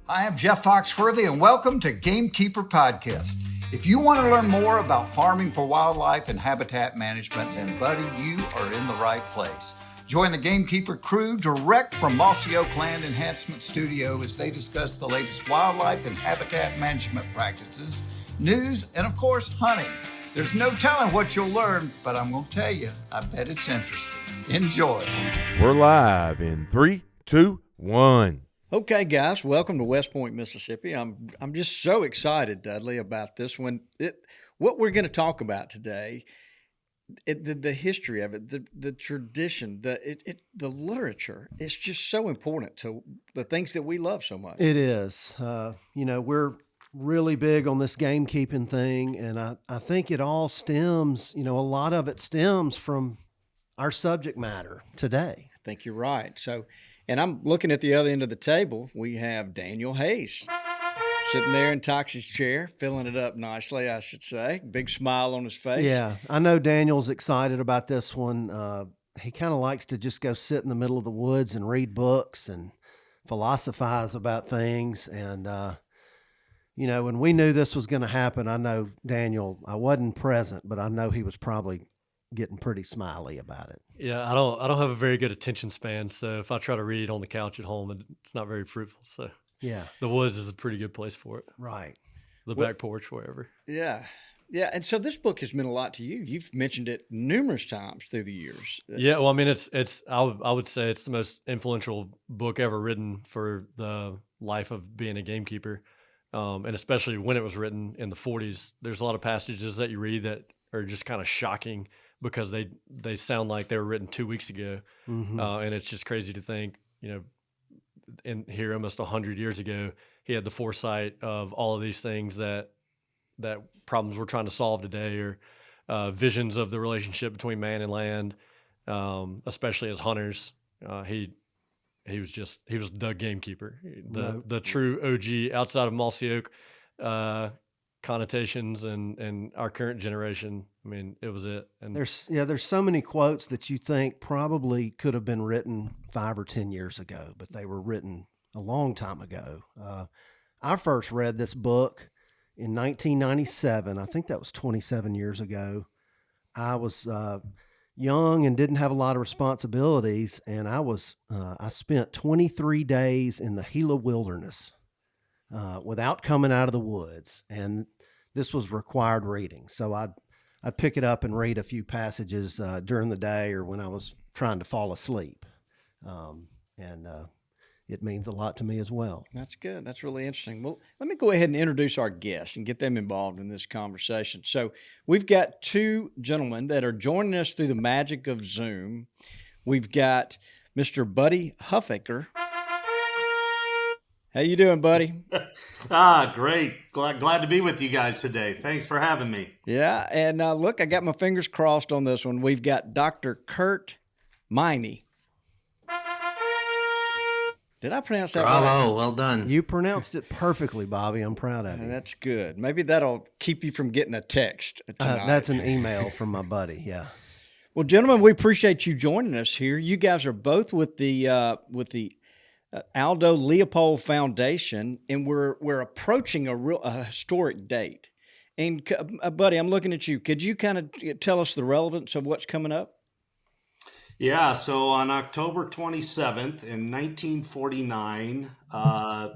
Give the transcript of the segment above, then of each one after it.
I am Jeff Foxworthy, and welcome to Gamekeeper Podcast. If you want to learn more about farming for wildlife and habitat management, then buddy, you are in the right place. Join the Gamekeeper crew direct from Mossy Oak Land Enhancement Studio as they discuss the latest wildlife and habitat management practices, news, and of course, hunting. There's no telling what you'll learn, but I'm going to tell you, I bet it's interesting. Enjoy. We're live in 3, 2, 1. Okay, guys, welcome to West Point, Mississippi. I'm just so excited, Dudley, about this one. What we're going to talk about today, the history of it, the tradition, the literature. It's just so important to the things that we love so much. It is. We're really big on this gamekeeping thing, and I think it all stems, a lot of it stems from our subject matter today. I think you're right. And I'm looking at the other end of the table. We have Daniel Haas sitting there in Tox's chair, filling it up nicely, I should say. Big smile on his face. Yeah, I know Daniel's excited about this one. He kind of likes to just go sit in the middle of the woods and read books and philosophize about things. And, when we knew this was going to happen, I know Daniel, I wasn't present, but I know he was probably getting pretty smiley about it. Yeah, I don't have a very good attention span, so if I try to read on the couch at home, it's not very fruitful. So yeah, the woods is a pretty good place for it. Right. The back porch, wherever. Yeah. Yeah, and so this book has meant a lot to you. You've mentioned it numerous times through the years. Yeah, well, I mean, I would say it's the most influential book ever written for the life of being a gamekeeper, and especially when it was written in the 40s. There's a lot of passages that you read that are just kind of shocking because they sound like they were written 2 weeks ago. Mm-hmm. And it's just crazy to think, in here almost 100 years ago, he had the foresight of all of these things that problems we're trying to solve today, or visions of the relationship between man and land, especially as hunters. He was the gamekeeper, the true OG outside of Mossy Oak connotations and our current generation. I mean, it was it. And there's so many quotes that you think probably could have been written 5 or 10 years ago, but they were written a long time ago. I first read this book in 1997. I think that was 27 years ago. I was young and didn't have a lot of responsibilities, and I spent 23 days in the Gila wilderness without coming out of the woods, and this was required reading. So I'd pick it up and read a few passages during the day or when I was trying to fall asleep, and it means a lot to me as well. That's good. That's really interesting. Well, let me go ahead and introduce our guests and get them involved in this conversation. So we've got two gentlemen that are joining us through the magic of Zoom. We've got Mr. Buddy Huffaker. How you doing, buddy? Great. Glad to be with you guys today. Thanks for having me. Yeah, and look, I got my fingers crossed on this one. We've got Dr. Curt Meine. Did I pronounce that right? Bravo, well done. You pronounced it perfectly, Bobby. I'm proud of you. That's good. Maybe that'll keep you from getting a text tonight. That's an email from my buddy, yeah. Well, gentlemen, we appreciate you joining us here. You guys are both with the Aldo Leopold Foundation, and we're approaching a historic date. And buddy, I'm looking at you. Could you kind of tell us the relevance of what's coming up? Yeah, so on October 27th in 1949,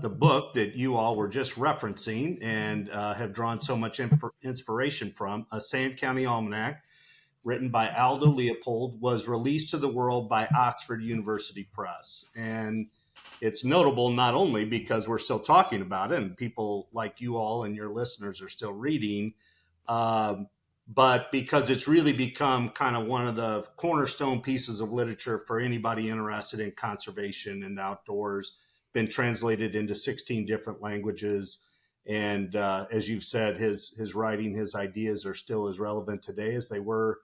the book that you all were just referencing and have drawn so much inspiration from, a Sand County Almanac, written by Aldo Leopold, was released to the world by Oxford University Press. And it's notable not only because we're still talking about it and people like you all and your listeners are still reading, but because it's really become kind of one of the cornerstone pieces of literature for anybody interested in conservation and the outdoors, been translated into 16 different languages. And as you've said, his writing, his ideas are still as relevant today as they were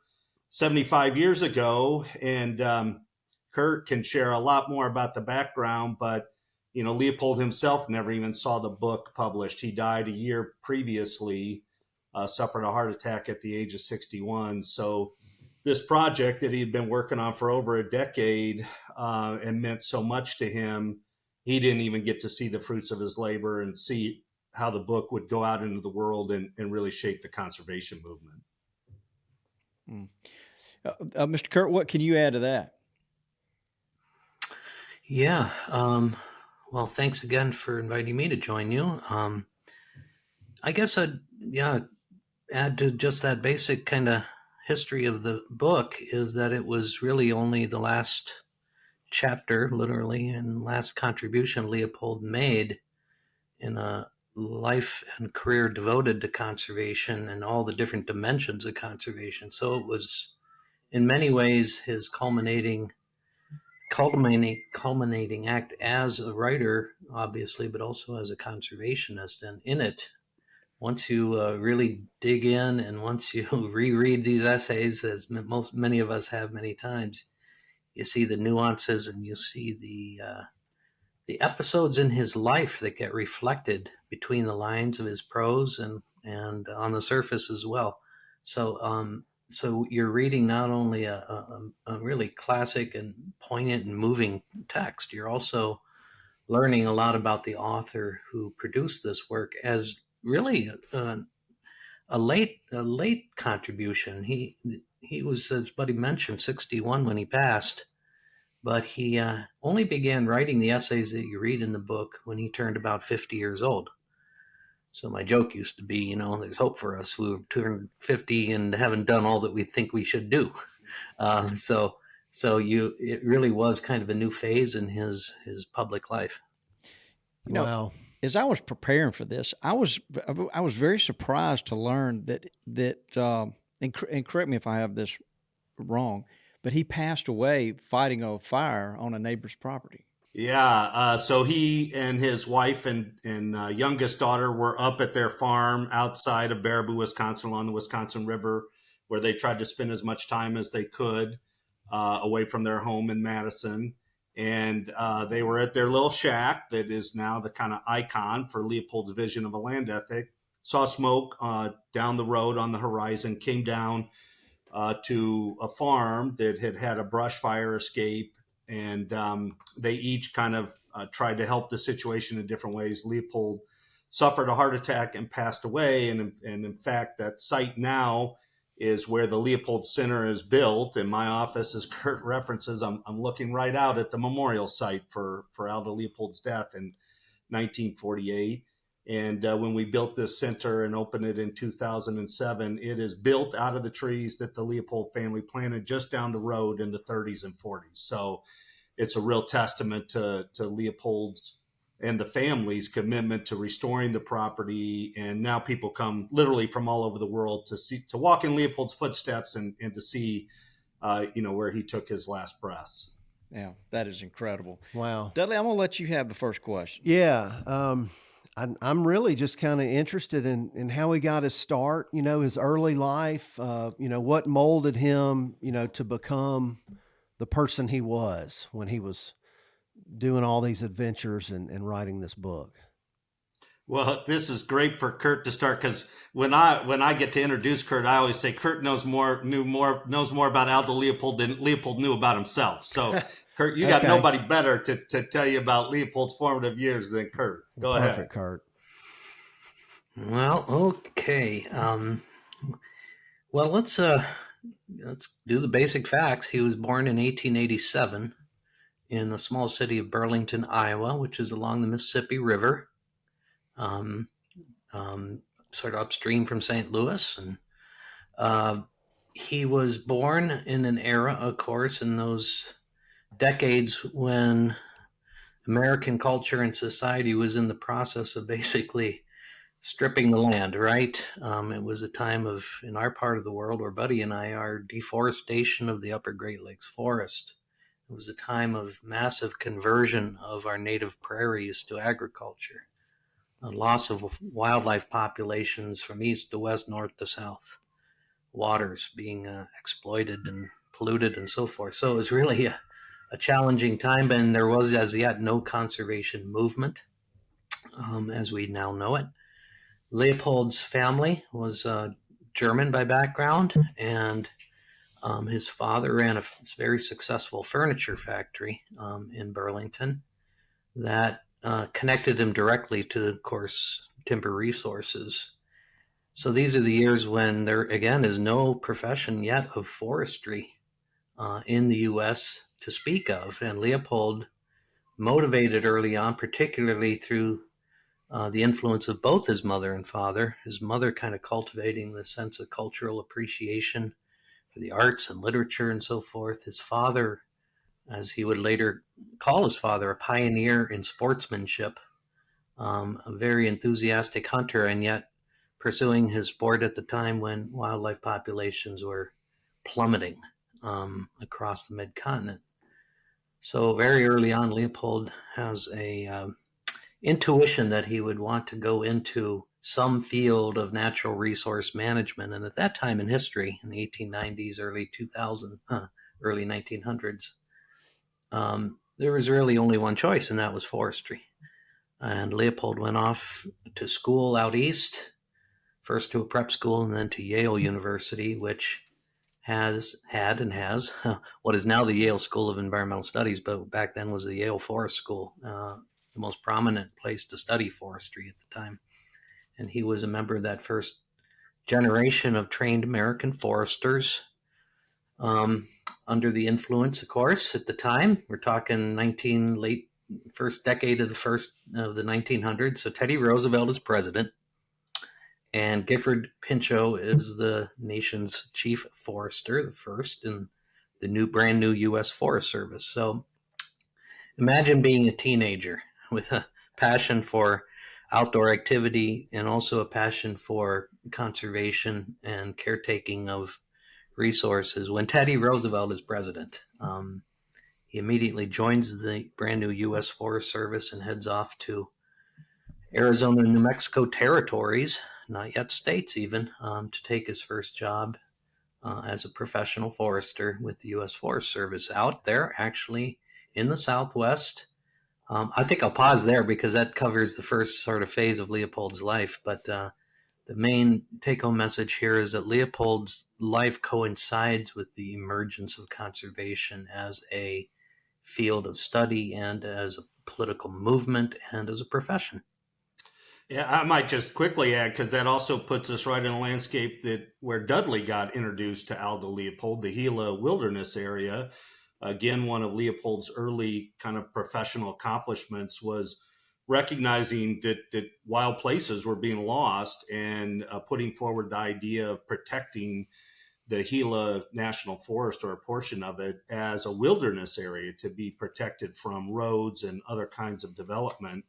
75 years ago. And Curt can share a lot more about the background, but Leopold himself never even saw the book published. He died a year previously, suffered a heart attack at the age of 61. So this project that he had been working on for over a decade and meant so much to him he didn't even get to see the fruits of his labor and see how the book would go out into the world and really shape the conservation movement. Mr. Curt, what can you add to that? Yeah. Well, thanks again for inviting me to join you. I guess I'd add to just that basic kind of history of the book is that it was really only the last chapter, literally, and last contribution Leopold made in a life and career devoted to conservation and all the different dimensions of conservation. So it was, in many ways, his culminating act as a writer, obviously, but also as a conservationist. And in it, once you really dig in and once you reread these essays, as many of us have many times, you see the nuances and you see the episodes in his life that get reflected between the lines of his prose and on the surface as well. So you're reading not only a really classic and poignant and moving text, you're also learning a lot about the author who produced this work as really a late contribution. He was, as Buddy mentioned, 61 when he passed, but he only began writing the essays that you read in the book when he turned about 50 years old. So my joke used to be, there's hope for us who have turned 50 and haven't done all that we think we should do. It really was kind of a new phase in his public life. Wow. As I was preparing for this, I was very surprised to learn that and correct me if I have this wrong, but he passed away fighting a fire on a neighbor's property. Yeah, so he and his wife and youngest daughter were up at their farm outside of Baraboo, Wisconsin, along the Wisconsin River, where they tried to spend as much time as they could away from their home in Madison. And they were at their little shack that is now the kind of icon for Leopold's vision of a land ethic. Saw smoke down the road on the horizon, came down to a farm that had a brush fire escape. And they each kind of tried to help the situation in different ways. Leopold suffered a heart attack and passed away. And in fact, that site now is where the Leopold Center is built. In my office, as Curt references, I'm looking right out at the memorial site for Aldo Leopold's death in 1948. And when we built this center and opened it in 2007, it is built out of the trees that the Leopold family planted just down the road in the 30s and 40s. So it's a real testament to Leopold's and the family's commitment to restoring the property. And now people come literally from all over the world to walk in Leopold's footsteps and to see, where he took his last breaths. Yeah, that is incredible. Wow. Dudley, I'm going to let you have the first question. Yeah. I'm really just kind of interested in how he got his start, his early life, what molded him, to become the person he was when he was doing all these adventures and writing this book. Well, this is great for Curt to start, because when I get to introduce Curt, I always say Curt knows more about Aldo Leopold than Leopold knew about himself. So, Curt, you got nobody better to tell you about Leopold's formative years than Curt. Go ahead. Perfect, Curt. Well, okay. Let's do the basic facts. He was born in 1887 in the small city of Burlington, Iowa, which is along the Mississippi River, sort of upstream from St. Louis. And he was born in an era, of course, in those decades when American culture and society was in the process of basically stripping the land, right? It was a time of, in our part of the world where Buddy and I are, deforestation of the upper Great Lakes forest. It was a time of massive conversion of our native prairies to agriculture, a loss of wildlife populations from east to west, north to south, waters being exploited and polluted and so forth. So it was really a challenging time, and there was as yet no conservation movement as we now know it. Leopold's family was German by background, and his father ran a very successful furniture factory in Burlington. that connected him directly to, of course, timber resources. So these are the years when there, again, is no profession yet of forestry in the U.S. to speak of. And Leopold, motivated early on, particularly through the influence of both his mother and father, his mother kind of cultivating the sense of cultural appreciation for the arts and literature and so forth. His father, as he would later call his father, a pioneer in sportsmanship, a very enthusiastic hunter, and yet pursuing his sport at the time when wildlife populations were plummeting across the mid-continent. So very early on, Leopold has a intuition that he would want to go into some field of natural resource management. And at that time in history, in the 1890s, early 1900s, there was really only one choice, and that was forestry. And Leopold went off to school out east, first to a prep school and then to Yale University, which has what is now the Yale School of Environmental Studies, but back then was the Yale Forest School, the most prominent place to study forestry at the time. And he was a member of that first generation of trained American foresters, under the influence, of course, at the time. We're talking late first decade of the 1900s. So Teddy Roosevelt is president, and Gifford Pinchot is the nation's chief forester, the first in the brand new U.S. Forest Service. So imagine being a teenager with a passion for outdoor activity and also a passion for conservation and caretaking of resources when Teddy Roosevelt is president. He immediately joins the brand new U.S. Forest Service and heads off to Arizona and New Mexico territories, not yet states even, to take his first job as a professional forester with the U.S. Forest Service out there, actually in the Southwest. I think I'll pause there because that covers the first sort of phase of Leopold's life. But the main take-home message here is that Leopold's life coincides with the emergence of conservation as a field of study and as a political movement and as a profession. Yeah, I might just quickly add, because that also puts us right in a landscape where Dudley got introduced to Aldo Leopold, the Gila Wilderness area. Again, one of Leopold's early kind of professional accomplishments was recognizing that wild places were being lost and putting forward the idea of protecting the Gila National Forest, or a portion of it, as a wilderness area to be protected from roads and other kinds of development.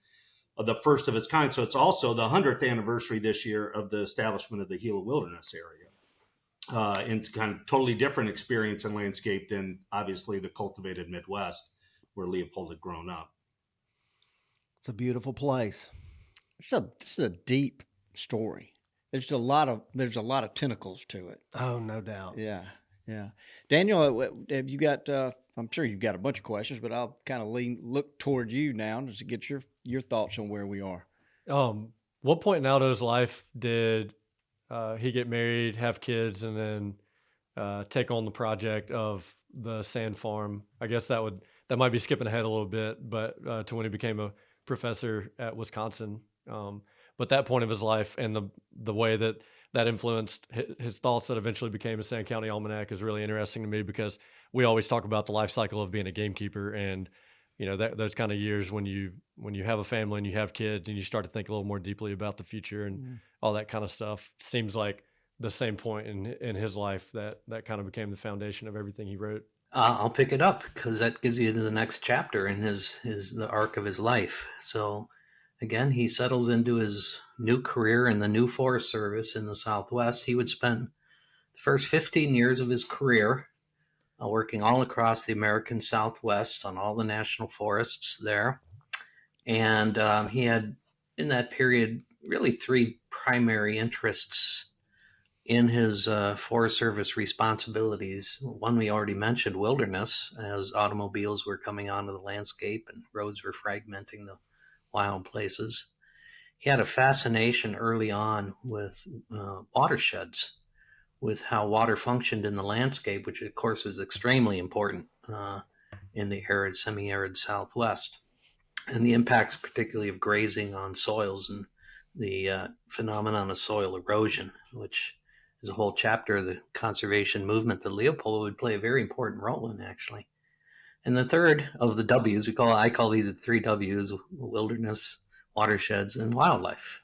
The first of its kind. So it's also the 100th anniversary this year of the establishment of the Gila Wilderness area. And kind of totally different experience and landscape than obviously the cultivated Midwest where Leopold had grown up. It's a beautiful place. This is a deep story. There's a lot of tentacles to it. Oh, no doubt. Yeah. Daniel, have you got? I'm sure you've got a bunch of questions, but I'll kind of look toward you now to get your thoughts on where we are. What point in Aldo's life did he get married, have kids, and then take on the project of the sand farm? I guess that might be skipping ahead a little bit, but to when he became a professor at Wisconsin. But that point of his life and the way that influenced his thoughts that eventually became a Sand County Almanac is really interesting to me, because we always talk about the life cycle of being a gamekeeper, and those kind of years when you have a family and you have kids and you start to think a little more deeply about the future and all that kind of stuff. Seems like the same point in his life that kind of became the foundation of everything he wrote. I'll pick it up because that gives you the next chapter in the arc of his life. So again, he settles into his new career in the new Forest Service in the Southwest. He would spend the first 15 years of his career working all across the American Southwest on all the national forests there. And he had, in that period, really three primary interests in his Forest Service responsibilities. One we already mentioned, wilderness, as automobiles were coming onto the landscape and roads were fragmenting the wild places. He had a fascination early on with watersheds, with how water functioned in the landscape, which of course was extremely important in the arid, semi-arid Southwest. and the impacts particularly of grazing on soils and the phenomenon of soil erosion, which is a whole chapter of the conservation movement that Leopold would play a very important role in, actually. And the third of the W's, I call these the three W's: wilderness, watersheds, and wildlife.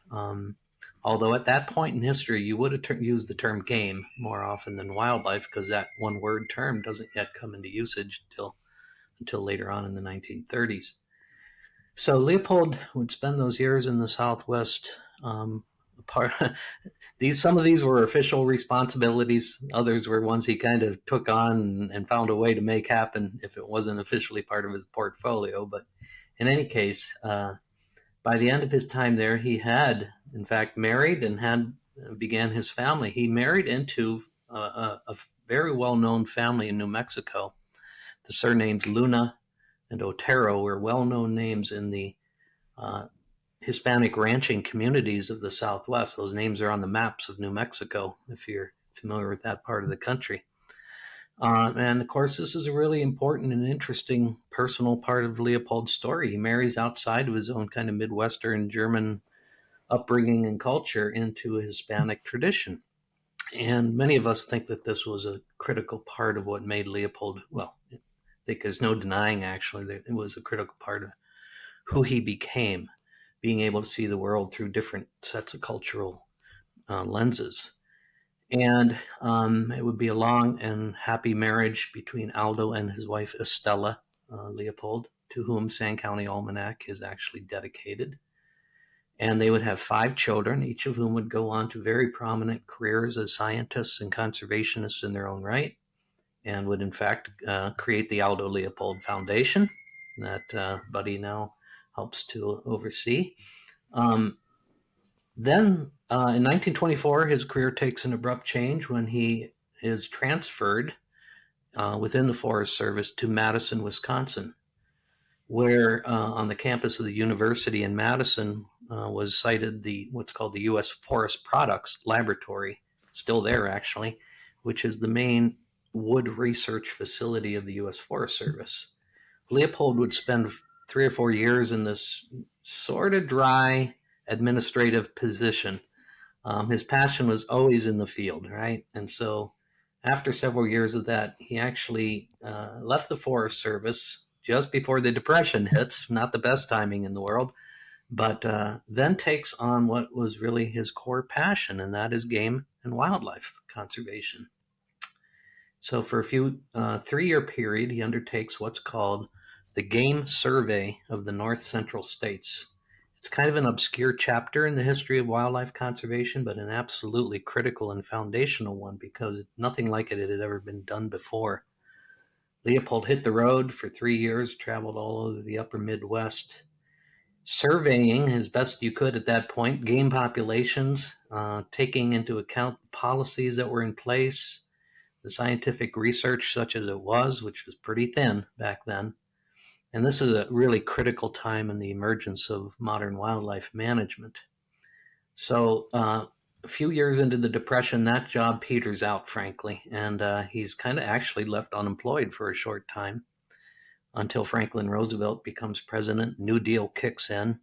Although at that point in history, you would have used the term game more often than wildlife, because that one word term doesn't yet come into usage until later on in the 1930s. So Leopold would spend those years in the Southwest. Some of these were official responsibilities. Others were ones he kind of took on and found a way to make happen if it wasn't officially part of his portfolio. But in any case, by the end of his time there, he had, in fact, married and began his family. He married into a very well-known family in New Mexico. The surnames Luna and Otero were well-known names in the Hispanic ranching communities of the Southwest. Those names are on the maps of New Mexico, if you're familiar with that part of the country. And of course, this is a really important and interesting personal part of Leopold's story. He marries outside of his own kind of Midwestern German upbringing and culture into a Hispanic tradition. And many of us think that this was a critical part of what made Leopold, well, I think there's no denying actually that it was a critical part of who he became, being able to see the world through different sets of cultural lenses. And it would be a long and happy marriage between Aldo and his wife Estella Leopold, to whom Sand County Almanac is actually dedicated. And they would have 5 children, each of whom would go on to very prominent careers as scientists and conservationists in their own right, and would in fact create the Aldo Leopold Foundation that Buddy now helps to oversee. Then in 1924, his career takes an abrupt change when he is transferred within the Forest Service to Madison, Wisconsin, where on the campus of the university in Madison was sited what's called the U.S. Forest Products Laboratory, still there actually, which is the main wood research facility of the U.S. Forest Service. Leopold would spend 3 or 4 years in this sort of dry administrative position. His passion was always in the field, right? And so after several years of that, he actually left the Forest Service just before the Depression hits, not the best timing in the world, but then takes on what was really his core passion, and that is game and wildlife conservation. So for a 3-year period, he undertakes what's called the Game Survey of the North Central States. It's kind of an obscure chapter in the history of wildlife conservation, but an absolutely critical and foundational one, because nothing like it had ever been done before. Leopold hit the road for 3 years, traveled all over the upper Midwest, surveying as best you could at that point game populations, taking into account the policies that were in place, the scientific research such as it was, which was pretty thin back then. And this is a really critical time in the emergence of modern wildlife management. So a few years into the Depression, that job peters out, frankly, and he's kind of actually left unemployed for a short time until Franklin Roosevelt becomes president. New Deal kicks in,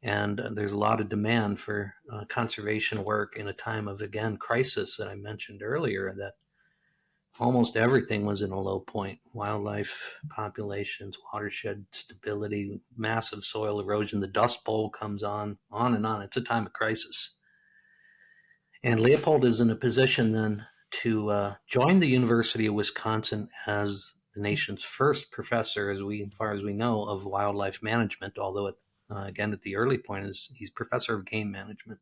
and there's a lot of demand for conservation work in a time of, again, crisis that I mentioned earlier, that almost everything was in a low point. Wildlife populations, watershed stability, massive soil erosion, the Dust Bowl comes on and on. It's a time of crisis. And Leopold is in a position then to join the University of Wisconsin as the nation's first professor, as far as we know, of wildlife management, although again, at the early point, he's professor of game management.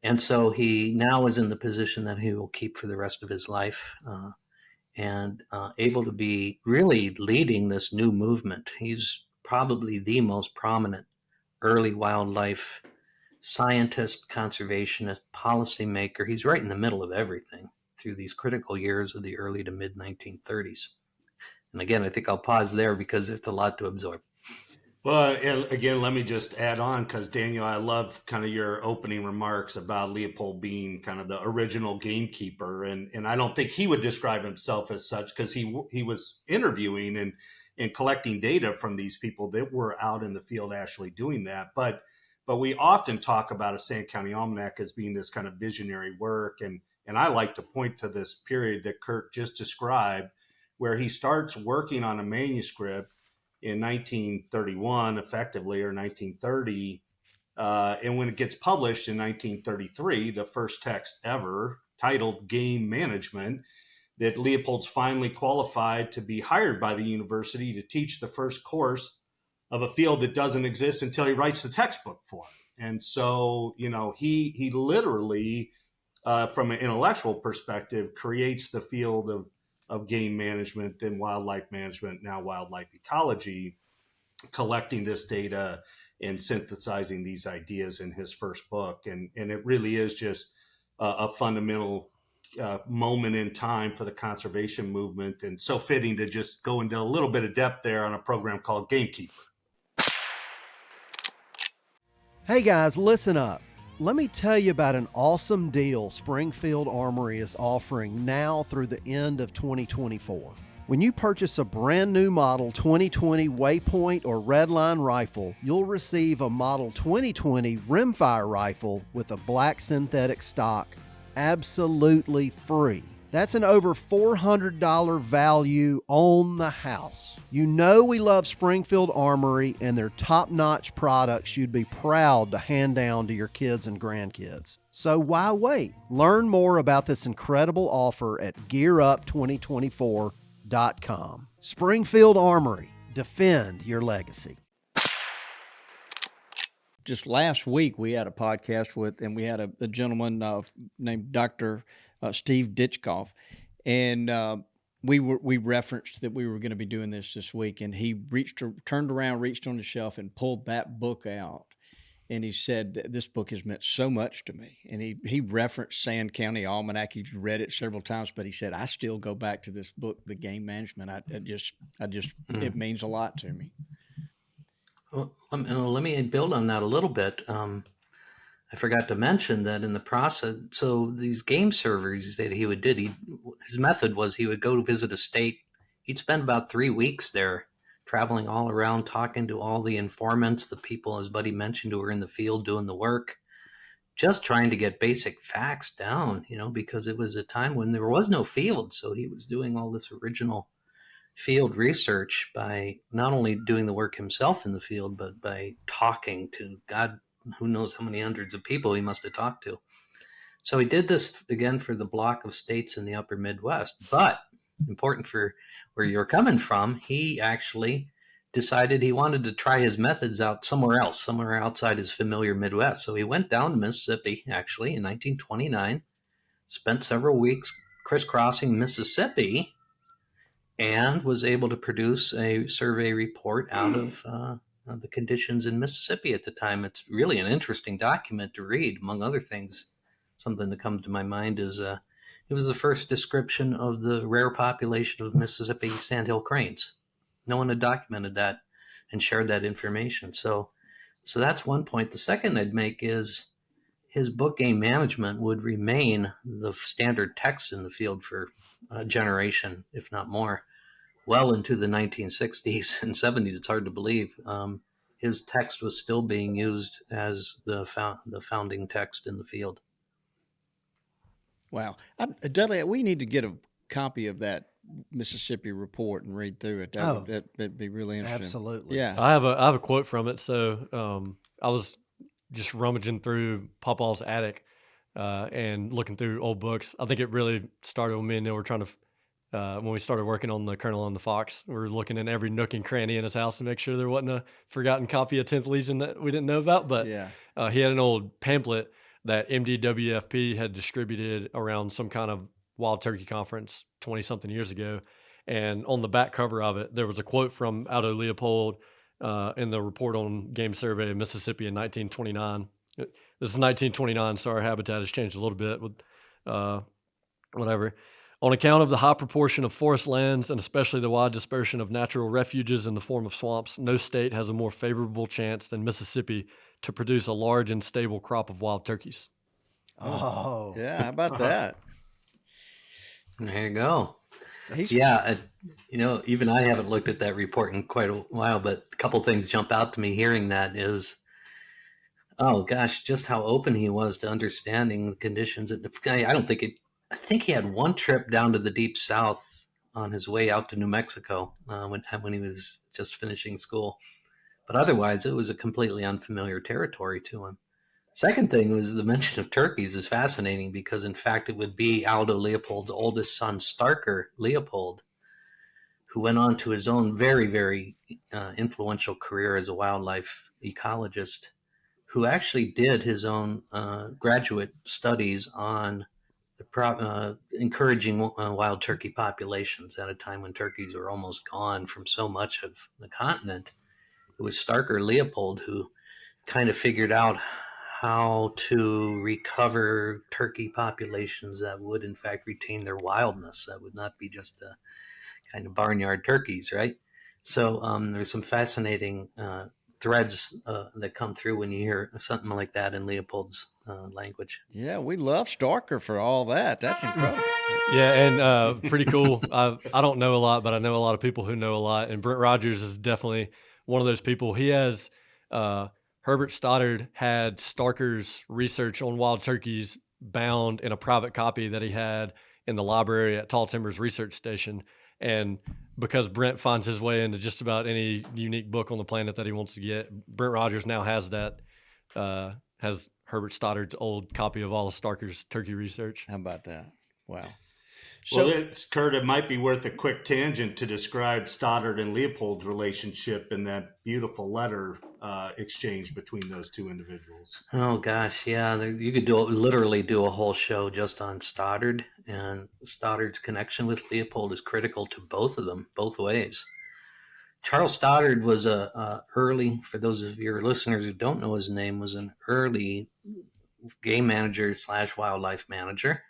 And so he now is in the position that he will keep for the rest of his life, and able to be really leading this new movement. He's probably the most prominent early wildlife scientist, conservationist, policymaker. He's right in the middle of everything through these critical years of the early to mid 1930s. And again, I think I'll pause there because it's a lot to absorb. Well, and again, let me just add on, because Daniel, I love kind of your opening remarks about Leopold being kind of the original gamekeeper, and I don't think he would describe himself as such, because he was interviewing, and and collecting data from these people that were out in the field actually doing that. But we often talk about a Sand County Almanac as being this kind of visionary work. And I like to point to this period that Curt just described, where he starts working on a manuscript in 1931, effectively, or 1930. And when it gets published in 1933, the first text ever, titled Game Management, that Leopold's finally qualified to be hired by the university to teach the first course of a field that doesn't exist until he writes the textbook for it. And so, he literally, from an intellectual perspective, creates the field of game management, then wildlife management, now wildlife ecology, collecting this data and synthesizing these ideas in his first book. And it really is just a fundamental moment in time for the conservation movement, and so fitting to just go into a little bit of depth there on a program called Gamekeeper. Hey guys, listen up. Let me tell you about an awesome deal Springfield Armory is offering now through the end of 2024. When you purchase a brand new model 2020 Waypoint or Redline rifle, you'll receive a model 2020 Rimfire rifle with a black synthetic stock absolutely free. That's an over $400 value on the house. You know we love Springfield Armory and their top-notch products you'd be proud to hand down to your kids and grandkids. So why wait? Learn more about this incredible offer at GearUp2024.com. Springfield Armory. Defend your legacy. Just last week, we had a podcast and we had a gentleman named Dr. Steve Ditchkoff, and we referenced that we were going to be doing this week, and he turned around, reached on the shelf, and pulled that book out, and he said, "This book has meant so much to me." And he referenced Sand County Almanac. He's read it several times, but he said, "I still go back to this book, The Game Management. It means a lot to me." Well, let me build on that a little bit. I forgot to mention that in the process, so these game servers that he did, his method was he would go to visit a state. He'd spend about 3 weeks there, traveling all around, talking to all the informants, the people, as Buddy mentioned, who were in the field doing the work, just trying to get basic facts down, because it was a time when there was no field. So he was doing all this original field research by not only doing the work himself in the field, but by talking to God, who knows how many hundreds of people he must have talked to. So he did this again for the block of states in the upper Midwest. But important for where you're coming from, he actually decided he wanted to try his methods out somewhere else, somewhere outside his familiar Midwest. So he went down to Mississippi, actually, in 1929, spent several weeks crisscrossing Mississippi, and was able to produce a survey report out of the conditions in Mississippi at the time. It's really an interesting document to read. Among other things, something that comes to my mind is it was the first description of the rare population of Mississippi sandhill cranes. No one had documented that and shared that information. So that's one point. The second I'd make is his book Game Management would remain the standard text in the field for a generation, if not more, well into the 1960s and 70s. It's hard to believe. His text was still being used as the founding text in the field. Wow. Dudley, we need to get a copy of that Mississippi report and read through it. That'd be really interesting. Absolutely. Yeah. I have a quote from it. So I was just rummaging through Pawpaw's attic and looking through old books. I think it really started with me and they were trying to, when we started working on the Colonel and the Fox, we were looking in every nook and cranny in his house to make sure there wasn't a forgotten copy of 10th Legion that we didn't know about. But yeah. He had an old pamphlet that MDWFP had distributed around some kind of wild turkey conference 20-something years ago. And on the back cover of it, there was a quote from Aldo Leopold in the report on game survey of Mississippi in 1929. This is 1929, so our habitat has changed a little bit with whatever. On account of the high proportion of forest lands and especially the wide dispersion of natural refuges in the form of swamps, no state has a more favorable chance than Mississippi to produce a large and stable crop of wild turkeys. Oh. Yeah, how about that? There you go. He's Yeah, even I haven't looked at that report in quite a while, but a couple things jump out to me hearing that is, oh gosh, just how open he was to understanding the conditions. I think he had one trip down to the deep south on his way out to New Mexico when he was just finishing school. But otherwise, it was a completely unfamiliar territory to him. Second thing was the mention of turkeys is fascinating because, in fact, it would be Aldo Leopold's oldest son, Starker Leopold, who went on to his own very, very influential career as a wildlife ecologist, who actually did his own graduate studies on encouraging wild turkey populations at a time when turkeys were almost gone from so much of the continent. It was Starker Leopold who kind of figured out how to recover turkey populations that would, in fact, retain their wildness. That would not be just a kind of barnyard turkeys, right? So there's some fascinating threads that come through when you hear something like that in Leopold's language. Yeah, we love Starker for all that. That's incredible. Yeah, and pretty cool. I don't know a lot, but I know a lot of people who know a lot. And Brent Rogers is definitely one of those people. He has Herbert Stoddard had Starker's research on wild turkeys bound in a private copy that he had in the library at Tall Timbers Research Station. And because Brent finds his way into just about any unique book on the planet that he wants to get, Brent Rogers now has that, has Herbert Stoddard's old copy of all of Starker's turkey research. How about that? Wow. Well, Curt, it might be worth a quick tangent to describe Stoddard and Leopold's relationship in that beautiful letter exchange between those two individuals. Oh gosh, yeah, you could literally do a whole show just on Stoddard, and Stoddard's connection with Leopold is critical to both of them, both ways. Charles Stoddard was early, for those of your listeners who don't know his name, was an early game manager / wildlife manager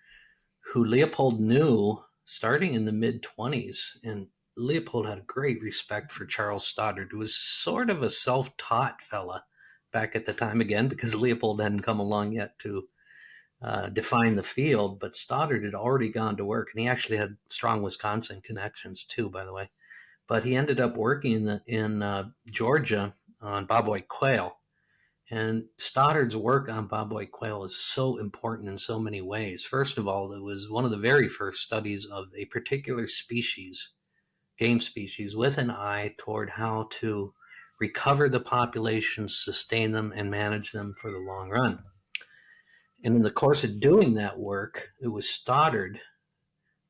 who Leopold knew starting in the mid-20s. And Leopold had a great respect for Charles Stoddard, who was sort of a self-taught fella back at the time, again, because Leopold hadn't come along yet to define the field. But Stoddard had already gone to work, and he actually had strong Wisconsin connections too, by the way. But he ended up working in Georgia on bobwhite quail. And Stoddard's work on bobwhite quail is so important in so many ways. First of all, it was one of the very first studies of a particular species, game species, with an eye toward how to recover the populations, sustain them, and manage them for the long run. And in the course of doing that work, it was Stoddard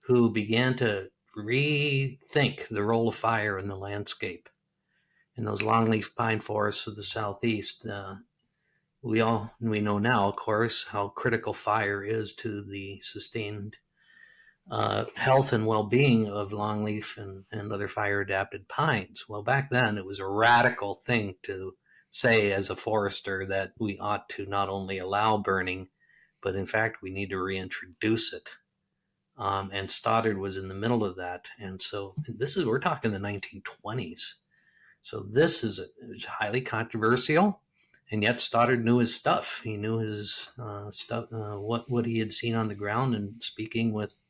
who began to rethink the role of fire in the landscape. In those longleaf pine forests of the Southeast, we know now, of course, how critical fire is to the sustained health and well-being of longleaf and other fire-adapted pines. Well, back then, it was a radical thing to say as a forester that we ought to not only allow burning, but in fact, we need to reintroduce it. And Stoddard was in the middle of that. And so we're talking the 1920s. So this is highly controversial. And yet Stoddard knew his stuff. He knew his stuff, what he had seen on the ground, and speaking with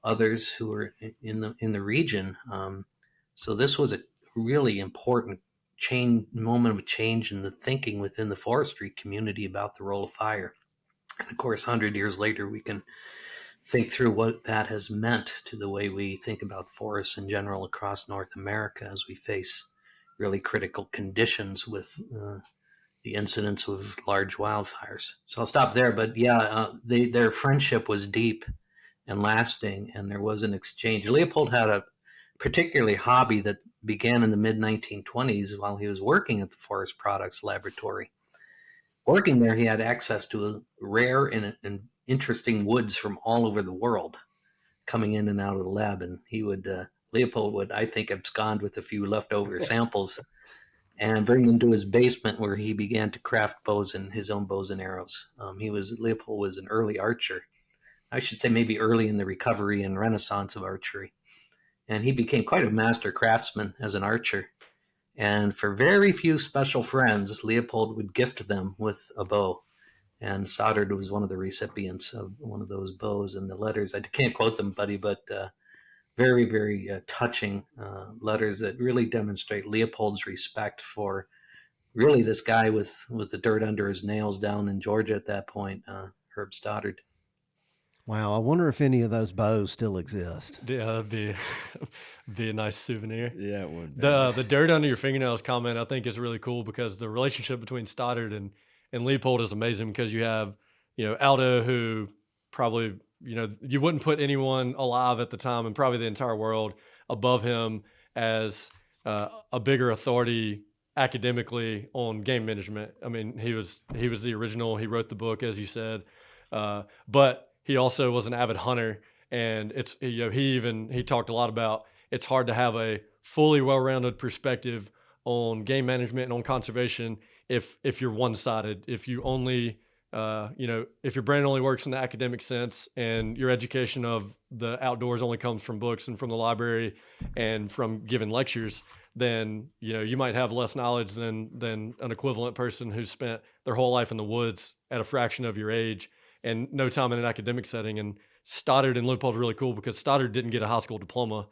others who were in the region. So this was a really important moment of change in the thinking within the forestry community about the role of fire. And of course, 100 years later, we can think through what that has meant to the way we think about forests in general across North America as we face really critical conditions with the incidence of large wildfires. So I'll stop there. But yeah, their friendship was deep and lasting, and there was an exchange. Leopold had a particular hobby that began in the mid-1920s while he was working at the Forest Products Laboratory. Working there, he had access to rare and interesting woods from all over the world coming in and out of the lab. And Leopold would, I think, abscond with a few leftover samples and bring them to his basement, where he began to craft his own bows and arrows. Leopold was an early archer. I should say maybe early in the recovery and renaissance of archery. And he became quite a master craftsman as an archer. And for very few special friends, Leopold would gift them with a bow. And Stoddard was one of the recipients of one of those bows. And the letters, I can't quote them, buddy, but very, very touching letters that really demonstrate Leopold's respect for really this guy with the dirt under his nails down in Georgia at that point, Herb Stoddard. Wow, I wonder if any of those bows still exist. Yeah, that'd be be a nice souvenir. Yeah, it would. The dirt under your fingernails comment I think is really cool because the relationship between Stoddard and Leopold is amazing because you have, Aldo, who probably, you wouldn't put anyone alive at the time and probably the entire world above him as a bigger authority academically on game management. I mean, he was the original. He wrote the book, as you said, but he also was an avid hunter, and it's he talked a lot about it's hard to have a fully well-rounded perspective on game management and on conservation if you're one-sided, if you only if your brain only works in the academic sense and your education of the outdoors only comes from books and from the library and from giving lectures, then you might have less knowledge than an equivalent person who's spent their whole life in the woods at a fraction of your age and no time in an academic setting. And Stoddard and Leopold are really cool because Stoddard didn't get a high school diploma.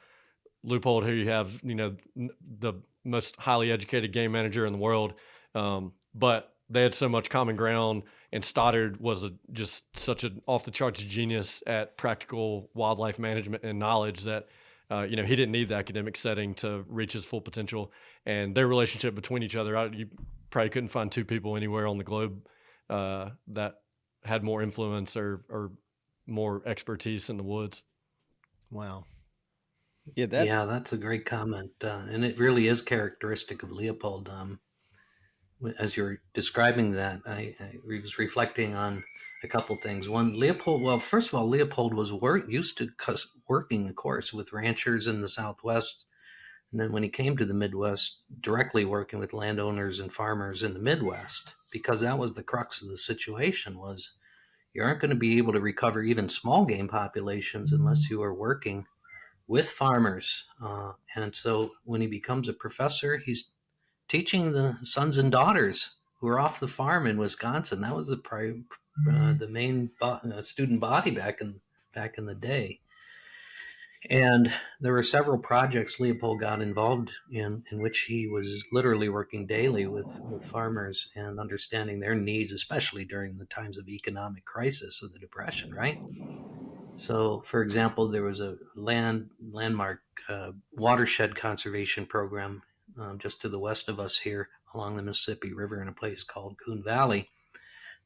Leopold, who you have, the most highly educated game manager in the world, but they had so much common ground. And Stoddard was just such an off the charts genius at practical wildlife management and knowledge that he didn't need the academic setting to reach his full potential. And their relationship between each other, you probably couldn't find two people anywhere on the globe that had more influence or more expertise in the woods. Wow. Yeah, that's a great comment, and it really is characteristic of Leopold. As you're describing that, I was reflecting on a couple things. One, Leopold. Well, first of all, Leopold was used to working, of course, with ranchers in the Southwest, and then when he came to the Midwest, directly working with landowners and farmers in the Midwest, because that was the crux of the situation. Was you aren't going to be able to recover even small game populations unless you are working with farmers. And so when he becomes a professor, he's teaching the sons and daughters who are off the farm in Wisconsin. That was the main student body back in the day. And there were several projects Leopold got involved in which he was literally working daily with farmers and understanding their needs, especially during the times of economic crisis of the Depression, right? So, for example, there was a landmark watershed conservation program just to the west of us here along the Mississippi River in a place called Coon Valley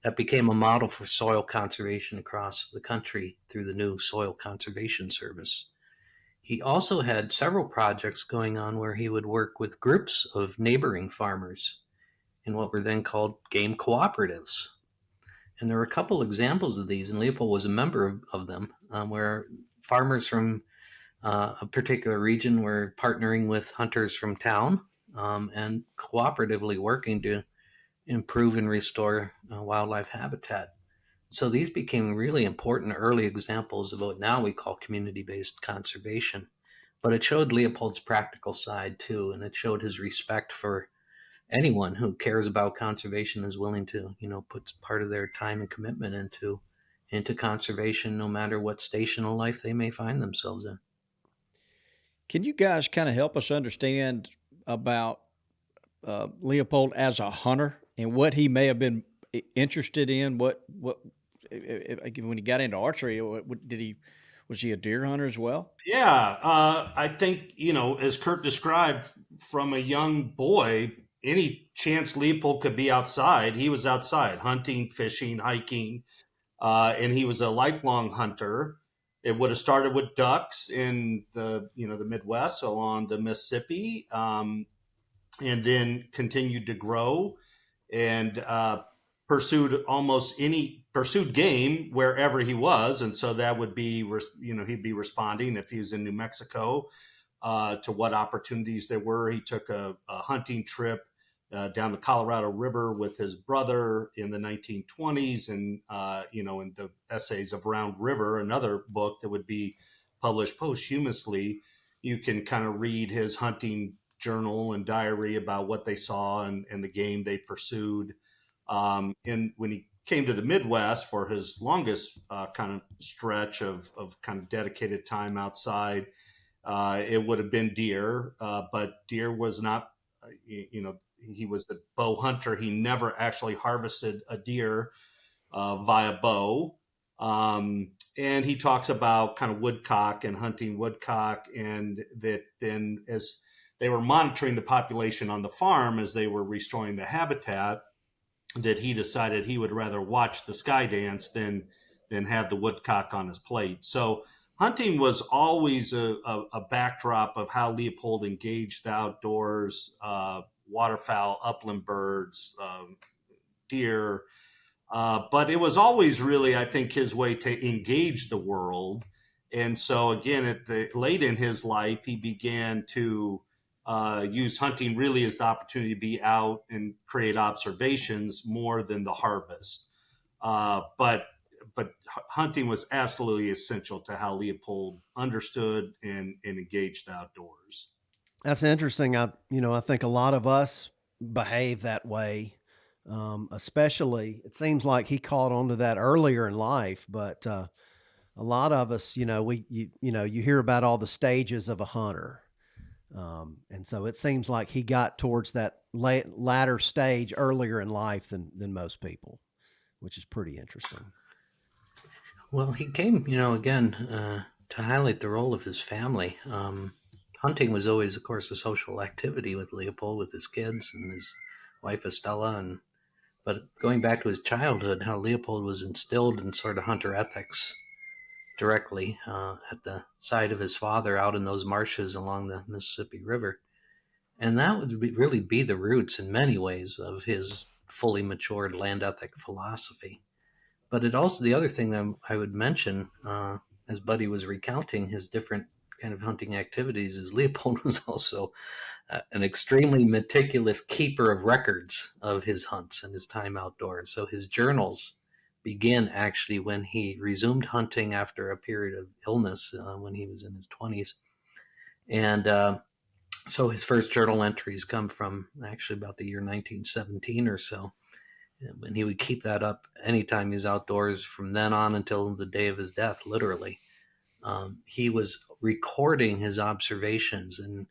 that became a model for soil conservation across the country through the new Soil Conservation Service. He also had several projects going on where he would work with groups of neighboring farmers in what were then called game cooperatives. And there were a couple examples of these, and Leopold was a member of them, where farmers from a particular region were partnering with hunters from town and cooperatively working to improve and restore wildlife habitat. So these became really important early examples of what now we call community-based conservation. But it showed Leopold's practical side too, and it showed his respect for anyone who cares about conservation, is willing to, put part of their time and commitment into conservation, no matter what station of life they may find themselves in. Can you guys kind of help us understand about Leopold as a hunter and what he may have been interested in? What when he got into archery, was he a deer hunter as well? Yeah, I think, as Curt described, from a young boy, any chance Leopold could be outside, he was outside hunting, fishing, hiking, and he was a lifelong hunter. It would have started with ducks in the Midwest along the Mississippi, and then continued to grow and pursued game wherever he was. And so that would be, he'd be responding if he was in New Mexico to what opportunities there were. He took a hunting trip down the Colorado River with his brother in the 1920s. And, in the Essays of Round River, another book that would be published posthumously, you can kind of read his hunting journal and diary about what they saw and the game they pursued. And when he came to the Midwest for his longest kind of stretch of kind of dedicated time outside, it would have been deer, but deer was not, he was a bow hunter. He never actually harvested a deer via bow. And he talks about kind of woodcock and hunting woodcock, and that then as they were monitoring the population on the farm as they were restoring the habitat, that he decided he would rather watch the sky dance than have the woodcock on his plate. So hunting was always a backdrop of how Leopold engaged the outdoors, waterfowl, upland birds, deer. But it was always really, I think, his way to engage the world. And so again, late in his life, he began to use hunting really as the opportunity to be out and create observations more than the harvest. But hunting was absolutely essential to how Leopold understood and engaged the outdoors. That's interesting. I think a lot of us behave that way. Especially, it seems like he caught on to that earlier in life, but a lot of us, you hear about all the stages of a hunter. And so it seems like he got towards that latter stage earlier in life than most people, which is pretty interesting. Well, he came, again, to highlight the role of his family. Hunting was always, of course, a social activity with Leopold, with his kids and his wife Estella. But going back to his childhood, how Leopold was instilled in sort of hunter ethics directly at the side of his father out in those marshes along the Mississippi River. And that would really be the roots in many ways of his fully matured land ethic philosophy. But it also, the other thing that I would mention, as Buddy was recounting his different kind of hunting activities, is Leopold was also an extremely meticulous keeper of records of his hunts and his time outdoors. So his journals begin actually when he resumed hunting after a period of illness when he was in his 20s. And so his first journal entries come from actually about the year 1917 or so. And he would keep that up anytime he's outdoors from then on until the day of his death, literally. He was recording his observations, and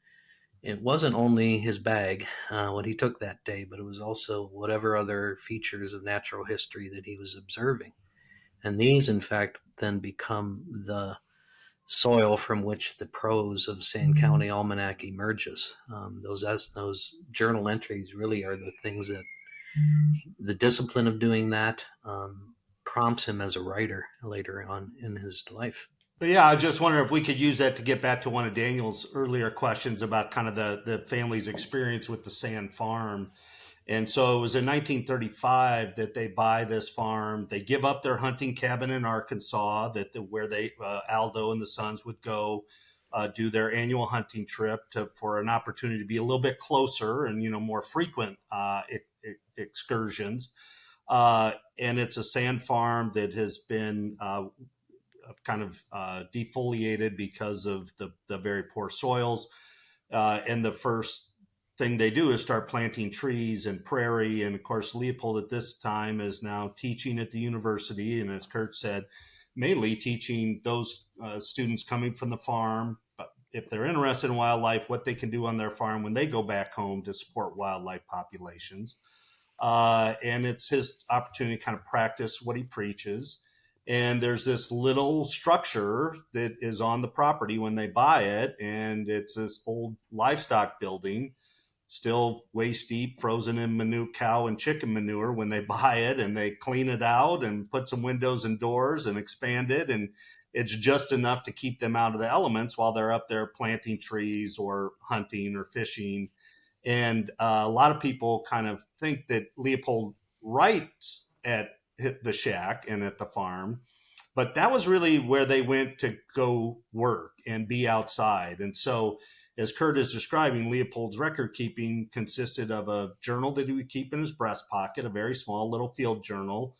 it wasn't only his bag, what he took that day, but it was also whatever other features of natural history that he was observing. And these, in fact, then become the soil from which the prose of Sand County Almanac emerges. Those journal entries really are the things that the discipline of doing that prompts him as a writer later on in his life. But yeah, I just wonder if we could use that to get back to one of Daniel's earlier questions about kind of the family's experience with the Sand Farm. And so it was in 1935 that they buy this farm. They give up their hunting cabin in Arkansas, where Aldo and the sons would go do their annual hunting trip for an opportunity to be a little bit closer and more frequent excursions. And it's a sand farm that has been kind of defoliated because of the very poor soils. And the first thing they do is start planting trees and prairie. And of course, Leopold at this time is now teaching at the university. And as Curt said, mainly teaching those students coming from the farm, but if they're interested in wildlife, what they can do on their farm when they go back home to support wildlife populations. And it's his opportunity to kind of practice what he preaches. And there's this little structure that is on the property when they buy it. And it's this old livestock building, still waist deep, frozen in cow and chicken manure when they buy it, and they clean it out and put some windows and doors and expand it. And it's just enough to keep them out of the elements while they're up there planting trees or hunting or fishing. And a lot of people kind of think that Leopold writes at the shack and at the farm, but that was really where they went to go work and be outside. And so, as Curt is describing, Leopold's record keeping consisted of a journal that he would keep in his breast pocket, a very small little field journal.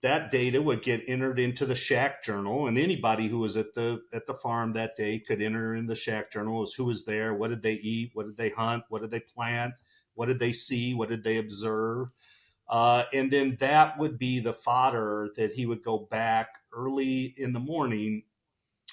That data would get entered into the shack journal, and anybody who was at the farm that day could enter in the shack journal as who was there, what did they eat, what did they hunt, what did they plant, what did they see, what did they observe. And then that would be the fodder that he would go back early in the morning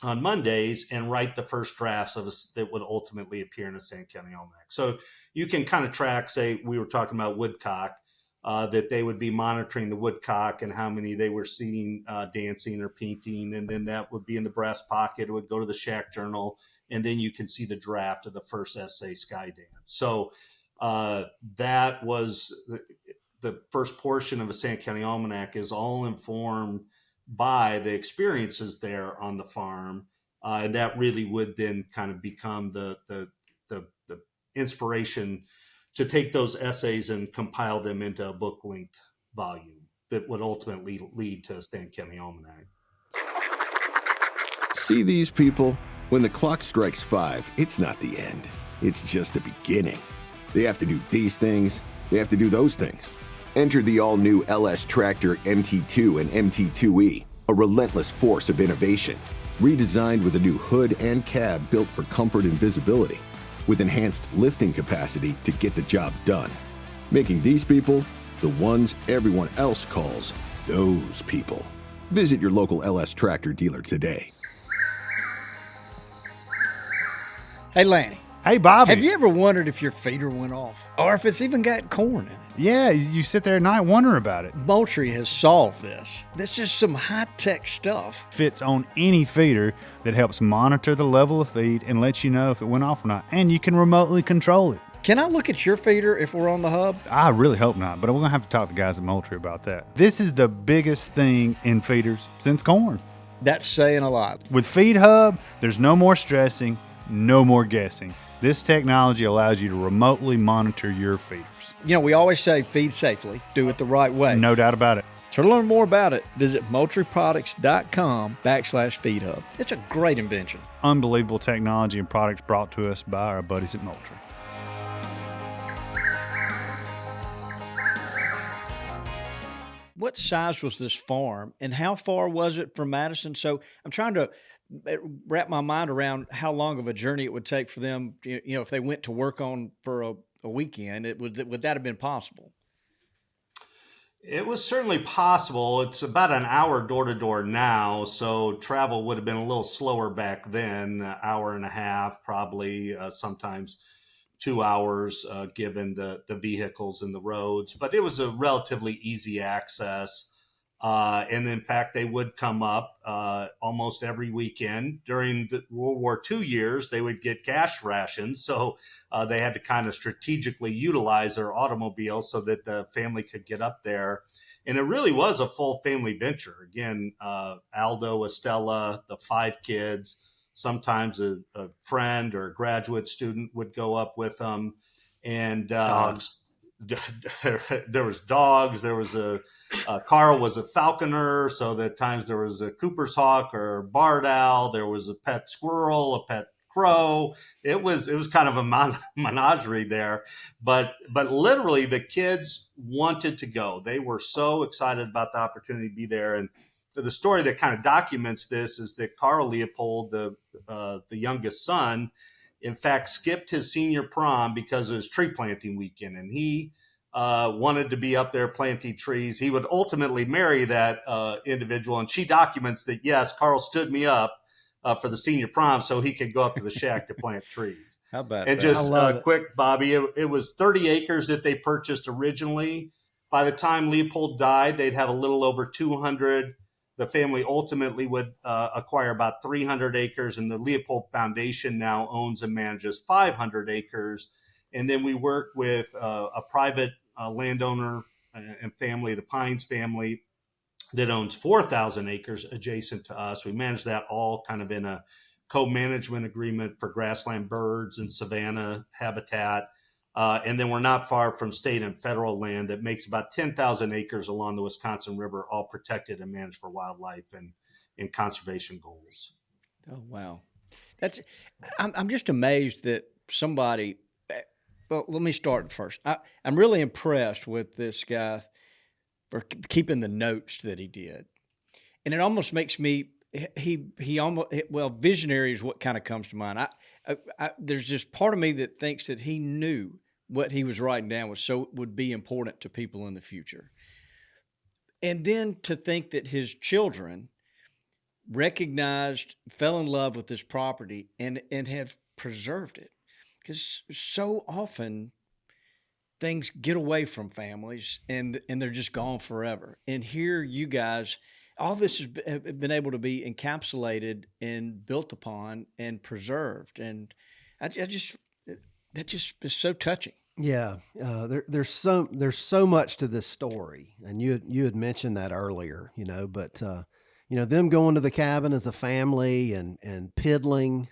on Mondays and write the first drafts that would ultimately appear in a Sand County Almanac. So you can kind of track, say, we were talking about woodcock, that they would be monitoring the woodcock and how many they were seeing dancing or painting. And then that would be in the breast pocket. It would go to the Shack Journal. And then you can see the draft of the first essay, Sky Dance. So that was the first portion of a Sand County Almanac is all informed by the experiences there on the farm. And that really would then kind of become the inspiration to take those essays and compile them into a book-length volume that would ultimately lead to a Sand County Almanac. See these people? When the clock strikes 5, it's not the end. It's just the beginning. They have to do these things. They have to do those things. Enter the all-new LS Tractor MT2 and MT2E, a relentless force of innovation. Redesigned with a new hood and cab built for comfort and visibility, with enhanced lifting capacity to get the job done. Making these people the ones everyone else calls those people. Visit your local LS Tractor dealer today. Hey, Lanny. Hey, Bobby. Have you ever wondered if your feeder went off? Or if it's even got corn in it? Yeah, you sit there at night wondering about it. Moultrie has solved this. This is some high-tech stuff. Fits on any feeder that helps monitor the level of feed and lets you know if it went off or not. And you can remotely control it. Can I look at your feeder if we're on the hub? I really hope not, but we're going to have to talk to the guys at Moultrie about that. This is the biggest thing in feeders since corn. That's saying a lot. With Feed Hub, there's no more stressing, no more guessing. This technology allows you to remotely monitor your feeders. You know, we always say feed safely, do it the right way. No doubt about it. To learn more about it, visit moultrieproducts.com/feedhub. It's a great invention. Unbelievable technology and products brought to us by our buddies at Moultrie. What size was this farm and how far was it from Madison? So I'm trying to wrap my mind around how long of a journey it would take for them, you know, if they went to work on for a weekend, would that have been possible? It was certainly possible. It's about an hour door to door now, so travel would have been a little slower back then, an hour and a half, probably sometimes 2 hours, given the vehicles and the roads. But it was a relatively easy access. And in fact, they would come up almost every weekend. During the World War II years, they would get cash rations. So they had to kind of strategically utilize their automobile so that the family could get up there. And it really was a full family venture. Again, Aldo, Estella, the 5 kids, sometimes a friend or a graduate student would go up with them. And Dogs. There was dogs. There was Carl was a falconer, so that times there was a Cooper's hawk or barred owl. There was a pet squirrel, a pet crow. It was kind of a menagerie there, but literally the kids wanted to go. They were so excited about the opportunity to be there. And the story that kind of documents this is that Carl Leopold, the youngest son, in fact, skipped his senior prom because it was tree planting weekend, and he wanted to be up there planting trees. He would ultimately marry that individual, and she documents that, yes, Carl stood me up for the senior prom so he could go up to the shack to plant trees. How about and that? just quick, Bobby, it was 30 acres that they purchased originally. By the time Leopold died, they'd have a little over 200. The family ultimately would acquire about 300 acres, and the Leopold Foundation now owns and manages 500 acres. And then we work with a private landowner and family, the Pines family, that owns 4,000 acres adjacent to us. We manage that all kind of in a co-management agreement for grassland birds and savanna habitat. And then we're not far from state and federal land that makes about 10,000 acres along the Wisconsin River, all protected and managed for wildlife and conservation goals. Oh, wow. I'm just amazed that somebody, well, let me start first. I'm really impressed with this guy for keeping the notes that he did. And it almost makes me, he almost, well, visionary is what kind of comes to mind. There's just part of me that thinks that he knew what he was writing down would be important to people in the future. And then to think that his children recognized, fell in love with this property, and have preserved it. Because so often things get away from families and they're just gone forever. And here you guys, all this has been able to be encapsulated and built upon and preserved. And that just is so touching. Yeah, there's so much to this story, and you had mentioned that earlier, but them going to the cabin as a family and piddling,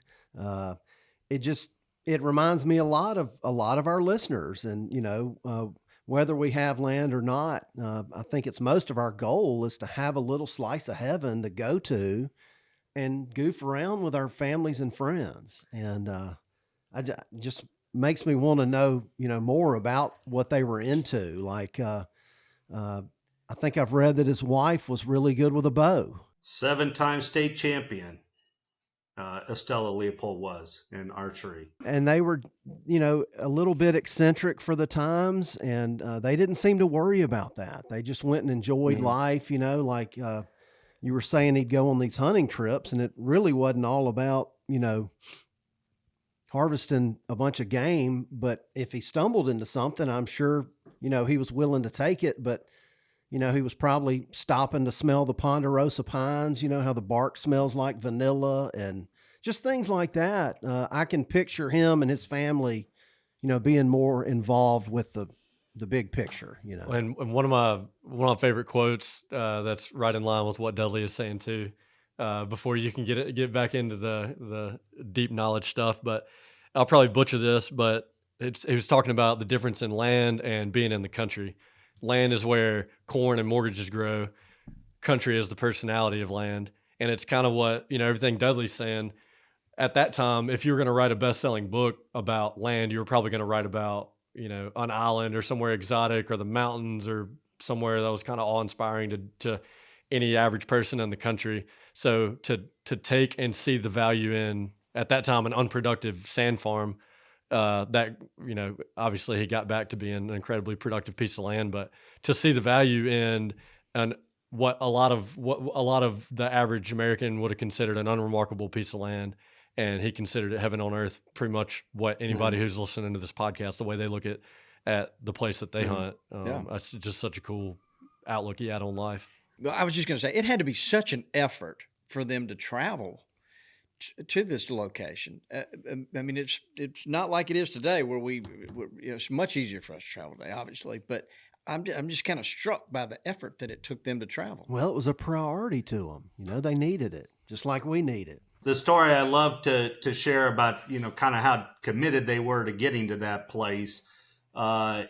it reminds me a lot of our listeners, and whether we have land or not, I think it's most of our goal is to have a little slice of heaven to go to and goof around with our families and friends, and just makes me want to know, more about what they were into. Like, I think I've read that his wife was really good with a bow. 7-time state champion. Aldo Leopold was in archery. And they were, a little bit eccentric for the times, and they didn't seem to worry about that. They just went and enjoyed life, like you were saying, he'd go on these hunting trips, and it really wasn't all about, harvesting a bunch of game, but if he stumbled into something, I'm sure, he was willing to take it, but, he was probably stopping to smell the ponderosa pines, how the bark smells like vanilla and just things like that. I can picture him and his family, being more involved with the big picture, And one of my favorite quotes, that's right in line with what Dudley is saying too, before you can get back into the deep knowledge stuff, but I'll probably butcher this, but he was talking about the difference in land and being in the country. Land is where corn and mortgages grow. Country is the personality of land. And it's kind of what, everything Dudley's saying. At that time, if you were going to write a best-selling book about land, you were probably going to write about, an island or somewhere exotic or the mountains or somewhere that was kind of awe-inspiring to any average person in the country. So to take and see the value in, at that time, an unproductive sand farm, that, obviously he got back to being an incredibly productive piece of land, but to see the value in what a lot of the average American would have considered an unremarkable piece of land, and he considered it heaven on earth, pretty much what anybody who's listening to this podcast, the way they look at the place that they hunt. That's just such a cool outlook he had on life. Well, I was just going to say, it had to be such an effort for them to travel to this location. I mean, it's not like it is today, where it's much easier for us to travel today, obviously. But I'm just kind of struck by the effort that it took them to travel. Well, it was a priority to them. They needed it, just like we need it. The story I love to share about, kind of how committed they were to getting to that place,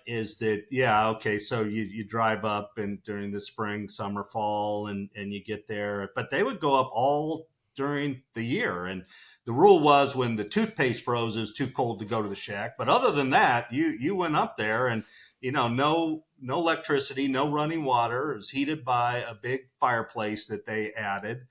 is that, so you drive up and during the spring, summer, fall, and you get there, but they would go up all during the year. And the rule was when the toothpaste froze, it was too cold to go to the shack. But other than that, you went up there and, no electricity, no running water. It was heated by a big fireplace that they added.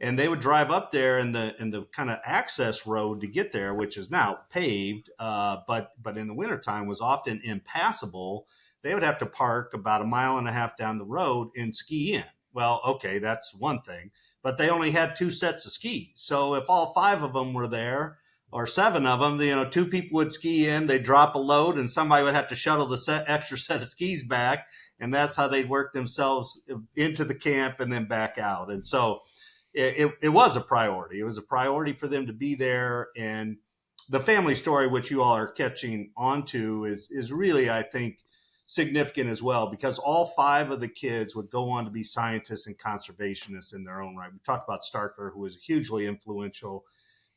And they would drive up there in the kind of access road to get there, which is now paved, but in the wintertime was often impassable. They would have to park about 1.5 miles down the road and ski in. Well, okay, that's one thing, but they only had 2 sets of skis. So if all 5 of them were there, or 7 of them, 2 people would ski in, they'd drop a load, and somebody would have to shuttle the extra set of skis back. And that's how they'd work themselves into the camp and then back out. And so it was a priority. It was a priority for them to be there. And the family story, which you all are catching onto, is really, I think, significant as well, because all 5 of the kids would go on to be scientists and conservationists in their own right. We talked about Starker, who was hugely influential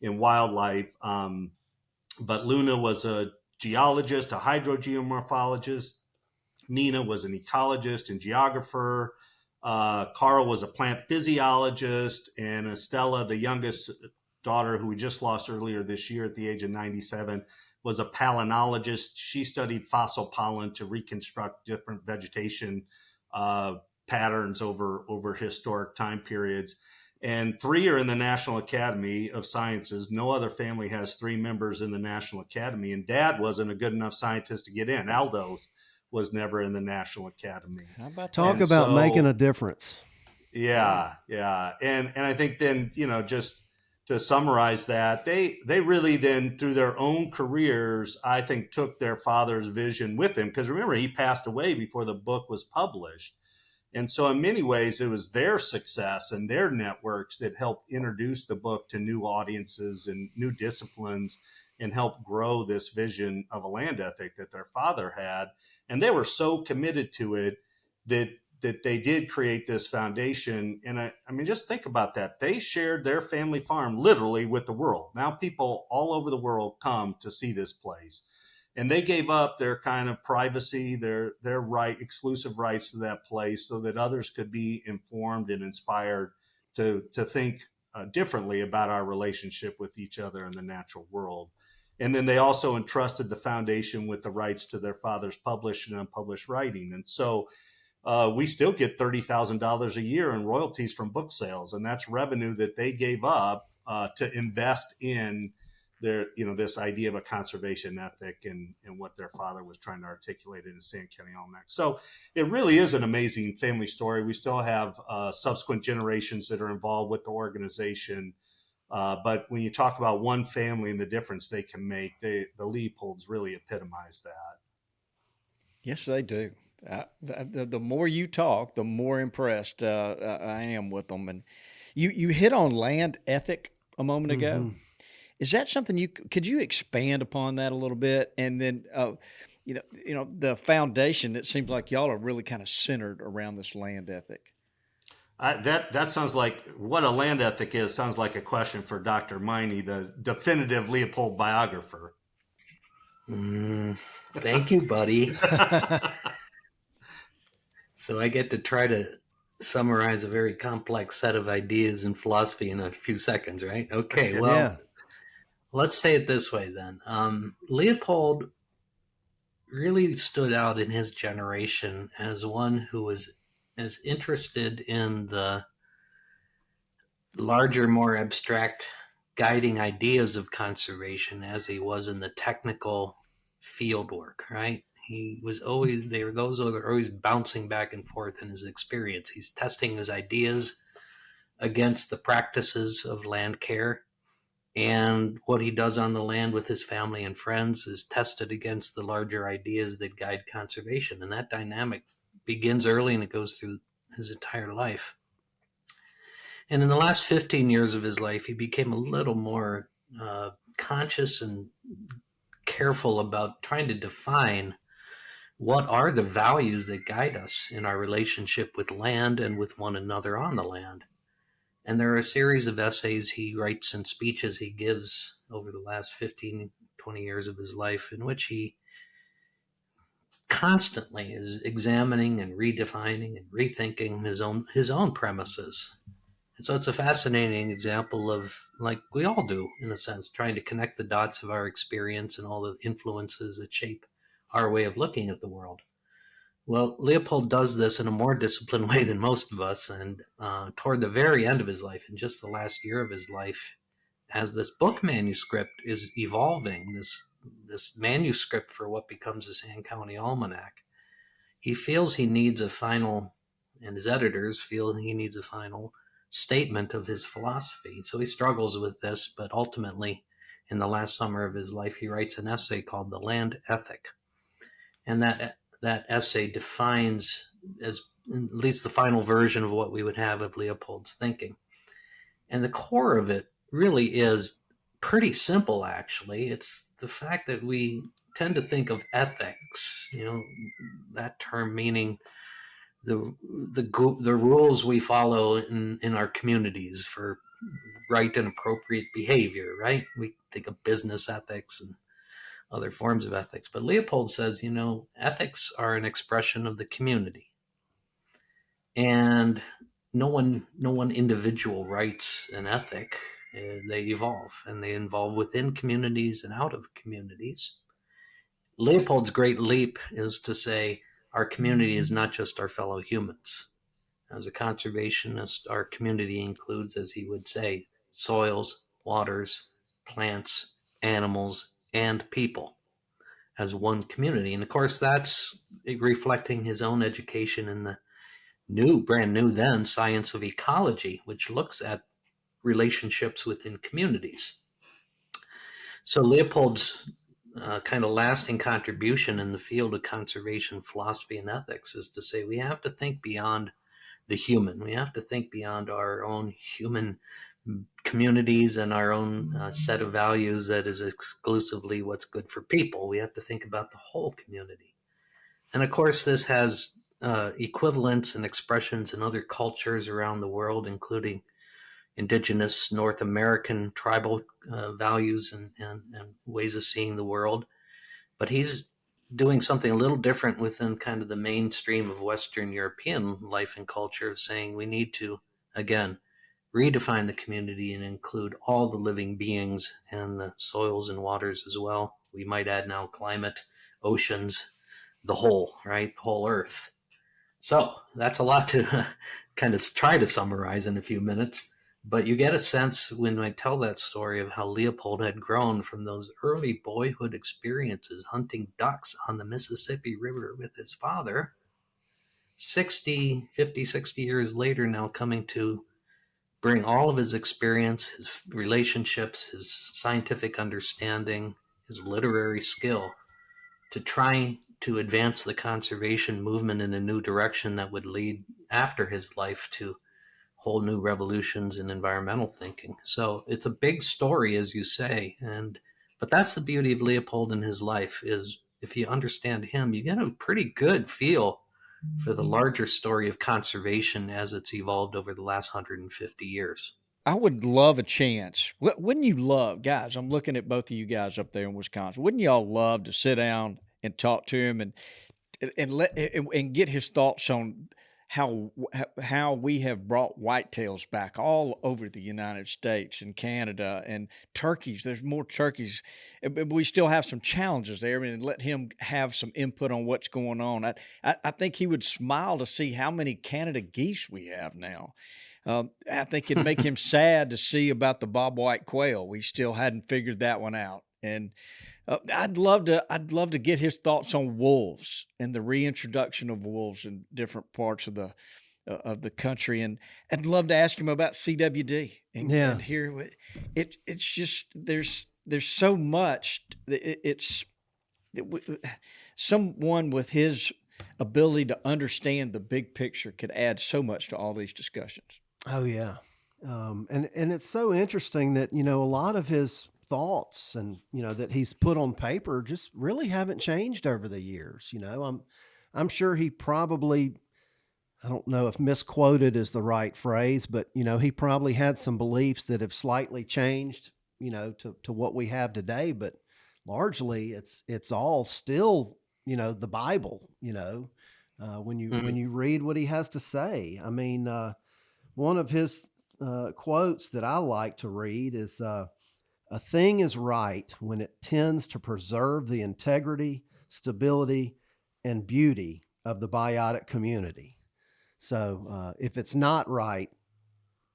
in wildlife. But Luna was a geologist, a hydrogeomorphologist. Nina was an ecologist and geographer. Carl was a plant physiologist, and Estella, the youngest daughter, who we just lost earlier this year at the age of 97, was a palynologist. She studied fossil pollen to reconstruct different vegetation patterns over historic time periods. And 3 are in the National Academy of Sciences. No other family has 3 members in the National Academy, and Dad wasn't a good enough scientist to get in. Aldo was never in the National Academy. Talk about making a difference. Yeah, yeah. And I think then, just to summarize that, they really then through their own careers, I think took their father's vision with them, because remember he passed away before the book was published. And so in many ways it was their success and their networks that helped introduce the book to new audiences and new disciplines and help grow this vision of a land ethic that their father had. And they were so committed to it that they did create this foundation. And I mean, just think about that. They shared their family farm literally with the world. Now people all over the world come to see this place. And they gave up their kind of privacy, their exclusive rights to that place, so that others could be informed and inspired to think differently about our relationship with each other in the natural world. And then they also entrusted the foundation with the rights to their father's published and unpublished writing. And so we still get $30,000 a year in royalties from book sales, and that's revenue that they gave up to invest in their, this idea of a conservation ethic and what their father was trying to articulate in the Sand County Almanac. So it really is an amazing family story. We still have subsequent generations that are involved with the organization. But when you talk about one family and the difference they can make, the Leopolds really epitomize that. Yes, they do. The more you talk, the more impressed I am with them. And you hit on land ethic a moment ago. Is that something could you expand upon that a little bit? And then, the foundation, it seems like y'all are really kind of centered around this land ethic. That sounds like what a land ethic is. Sounds like a question for Dr. Meine, the definitive Leopold biographer. Thank you, buddy. So I get to try to summarize a very complex set of ideas and philosophy in a few seconds, right? Okay, well, Yeah. let's say it this way then. Leopold really stood out in his generation as one who was as interested in the larger, more abstract guiding ideas of conservation as he was in the technical field work, right? He was always there. Those are always bouncing back and forth in his experience. He's testing his ideas against the practices of land care. And what he does on the land with his family and friends is tested against the larger ideas that guide conservation. And that dynamic begins early and it goes through his entire life. And in the last 15 years of his life, he became a little more conscious and careful about trying to define what are the values that guide us in our relationship with land and with one another on the land. And there are a series of essays he writes and speeches he gives over the last 15, 20 years of his life in which he constantly is examining and redefining and rethinking his own premises. And so it's a fascinating example of, like we all do, in a sense, trying to connect the dots of our experience and all the influences that shape our way of looking at the world. Well, Leopold does this in a more disciplined way than most of us. And toward the very end of his life, in just the last year of his life, as this book manuscript is evolving, this manuscript for what becomes the Sand County Almanac, he feels he needs a final, and his editors feel he needs a final statement of his philosophy. So he struggles with this, but ultimately, in the last summer of his life, he writes an essay called The Land Ethic. And that essay defines, as at least the final version of what we would have of Leopold's thinking. And the core of it really is pretty simple, actually. It's the fact that we tend to think of ethics, that term meaning the rules we follow in our communities for right and appropriate behavior, right? We think of business ethics and other forms of ethics. But Leopold says, ethics are an expression of the community. And no one individual writes an ethic. They evolve, and they evolve within communities and out of communities. Leopold's great leap is to say our community is not just our fellow humans. As a conservationist, our community includes, as he would say, soils, waters, plants, animals, and people as one community. And of course, that's reflecting his own education in the brand new then, science of ecology, which looks at relationships within communities. So Leopold's kind of lasting contribution in the field of conservation philosophy and ethics is to say we have to think beyond the human. We have to think beyond our own human communities and our own set of values that is exclusively what's good for people. We have to think about the whole community. And of course, this has equivalents and expressions in other cultures around the world, including indigenous North American tribal values and ways of seeing the world. But he's doing something a little different within kind of the mainstream of Western European life and culture, of saying we need to, again, redefine the community and include all the living beings and the soils and waters as well. We might add now climate, oceans, the whole, right? The whole earth. So that's a lot to kind of try to summarize in a few minutes. But you get a sense when I tell that story of how Leopold had grown from those early boyhood experiences hunting ducks on the Mississippi River with his father, 50, 60 years later now coming to bring all of his experience, his relationships, his scientific understanding, his literary skill to try to advance the conservation movement in a new direction that would lead after his life to whole new revolutions in environmental thinking. So it's a big story, as you say, but that's the beauty of Leopold in his life, is if you understand him, you get a pretty good feel for the larger story of conservation as it's evolved over the last 150 years. I would love a chance. Wouldn't you love, guys? I'm looking at both of you guys up there in Wisconsin. Wouldn't y'all love to sit down and talk to him and get his thoughts on how we have brought whitetails back all over the United States and Canada, and turkeys? There's more turkeys, but we still have some challenges there. And let him have some input on what's going on. I think he would smile to see how many Canada geese we have now. I think it'd make him sad to see about the bobwhite quail. We still hadn't figured that one out. And I'd love to get his thoughts on wolves and the reintroduction of wolves in different parts of the country. And I'd love to ask him about CWD and hear what it's just, there's so much. Someone with his ability to understand the big picture could add so much to all these discussions. Oh yeah. And it's so interesting that, a lot of his thoughts and, that he's put on paper just really haven't changed over the years. I'm sure he probably, I don't know if misquoted is the right phrase, but, he probably had some beliefs that have slightly changed, to what we have today, but largely it's all still, the Bible, when you read what he has to say. I mean, one of his quotes that I like to read is, "A thing is right when it tends to preserve the integrity, stability, and beauty of the biotic community." So if it's not right,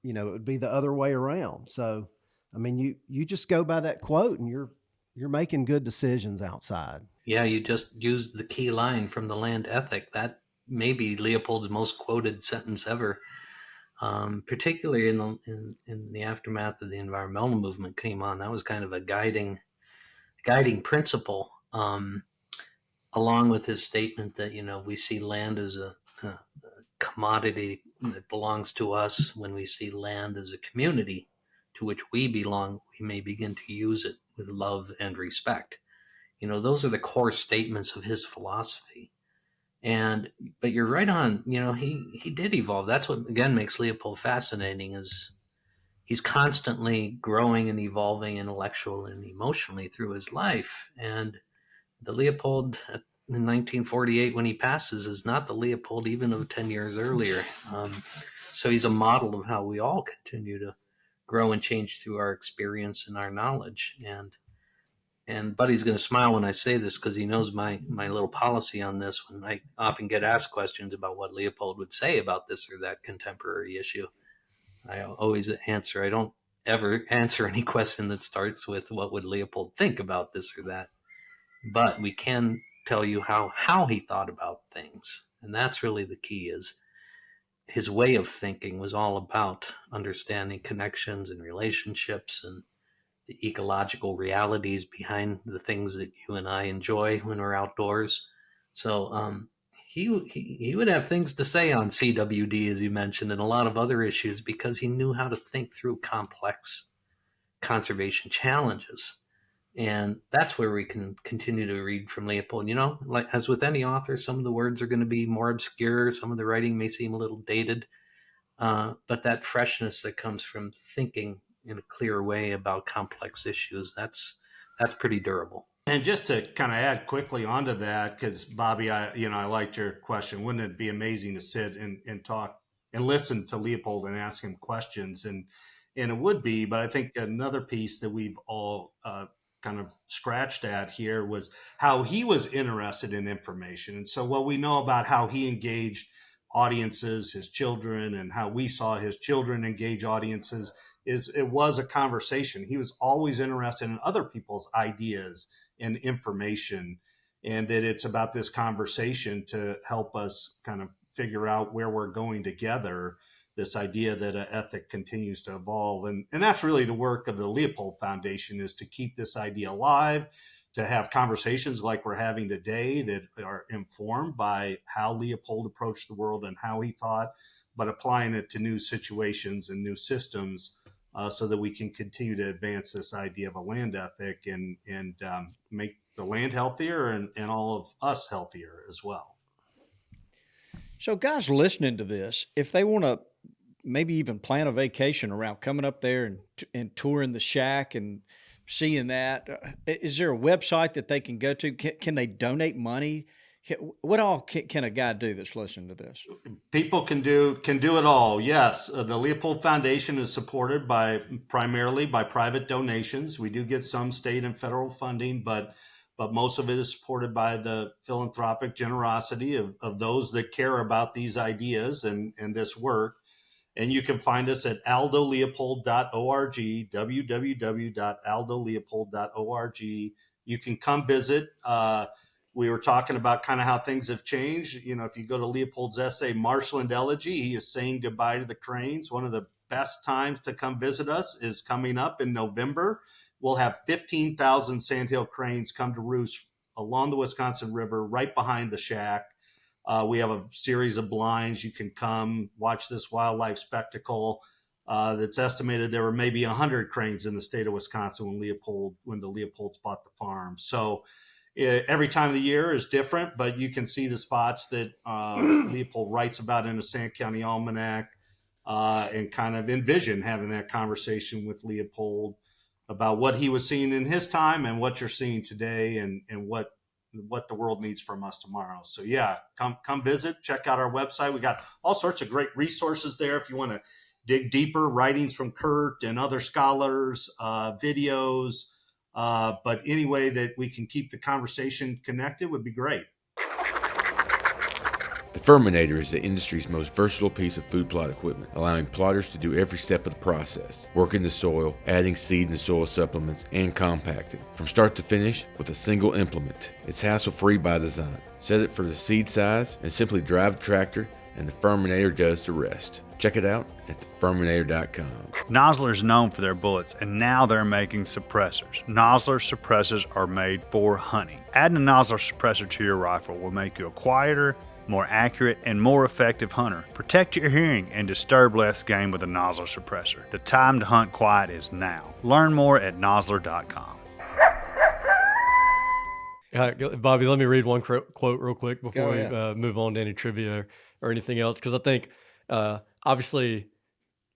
it would be the other way around. So, I mean, you just go by that quote and you're making good decisions outside. Yeah, you just used the key line from The Land Ethic. That may be Leopold's most quoted sentence ever. Particularly in the aftermath of the environmental movement came on. That was kind of a guiding principle, along with his statement that, we see land as a commodity that belongs to us. When we see land as a community to which we belong, we may begin to use it with love and respect. Those are the core statements of his philosophy. But you're right on, he did evolve. That's what, again, makes Leopold fascinating, is he's constantly growing and evolving intellectually and emotionally through his life. And the Leopold in 1948, when he passes, is not the Leopold even of 10 years earlier. So he's a model of how we all continue to grow and change through our experience and our knowledge. And Buddy's going to smile when I say this, because he knows my little policy on this. When I often get asked questions about what Leopold would say about this or that contemporary issue, I always answer, I don't ever answer any question that starts with what would Leopold think about this or that. But we can tell you how he thought about things. And that's really the key, is his way of thinking was all about understanding connections and relationships and the ecological realities behind the things that you and I enjoy when we're outdoors. So he would have things to say on CWD, as you mentioned, and a lot of other issues because he knew how to think through complex conservation challenges. And that's where we can continue to read from Leopold. You know, like as with any author, some of the words are going to be more obscure. Some of the writing may seem a little dated. But that freshness that comes from thinking in a clear way about complex issues, that's pretty durable. And just to kind of add quickly onto that, because Bobby, I liked your question. Wouldn't it be amazing to sit and talk and listen to Leopold and ask him questions? And it would be, but I think another piece that we've all kind of scratched at here was how he was interested in information. And so what we know about how he engaged audiences, his children, and how we saw his children engage audiences is it was a conversation. He was always interested in other people's ideas and information, and that it's about this conversation to help us kind of figure out where we're going together, this idea that an ethic continues to evolve. And that's really the work of the Leopold Foundation, is to keep this idea alive, to have conversations like we're having today that are informed by how Leopold approached the world and how he thought, but applying it to new situations and new systems so that we can continue to advance this idea of a land ethic and make the land healthier and all of us healthier as well. So guys listening to this, if they want to maybe even plan a vacation around coming up there and touring the shack and seeing that, is there a website that they can go to? Can they donate money? What all can a guy do that's listening to this? People can do it all. Yes, the Leopold Foundation is supported primarily by private donations. We do get some state and federal funding, but most of it is supported by the philanthropic generosity of those that care about these ideas and this work. And you can find us at aldoleopold.org, www.aldoleopold.org. You can come visit. We were talking about kind of how things have changed. You know, if you go to Leopold's essay, Marshland Elegy, he is saying goodbye to the cranes. One of the best times to come visit us is coming up in November. We'll have 15,000 sandhill cranes come to roost along the Wisconsin River, right behind the shack. We have a series of blinds. You can come watch this wildlife spectacle. That's estimated there were maybe 100 cranes in the state of Wisconsin when the Leopolds bought the farm. So every time of the year is different, but you can see the spots that Leopold writes about in the Sand County Almanac, and kind of envision having that conversation with Leopold about what he was seeing in his time and what you're seeing today, and what the world needs from us tomorrow. So yeah, come visit, check out our website. We got all sorts of great resources there if you want to dig deeper, writings from Curt and other scholars, videos, but any way that we can keep the conversation connected would be great. The Formative is the industry's most versatile piece of food plot equipment, allowing plotters to do every step of the process, working the soil, adding seed and soil supplements, and compacting, from start to finish with a single implement. It's hassle-free by design. Set it for the seed size and simply drive the tractor, and the Formative does the rest. Check it out at theformative.com. Nosler is known for their bullets, and now they're making suppressors. Nosler suppressors are made for hunting. Adding a Nosler suppressor to your rifle will make you a quieter, more accurate, and more effective hunter. Protect your hearing and disturb less game with a Nosler suppressor. The time to hunt quiet is now. Learn more at nosler.com. Bobby, let me read one quote real quick before we ahead. move on to any trivia or anything else, because I think obviously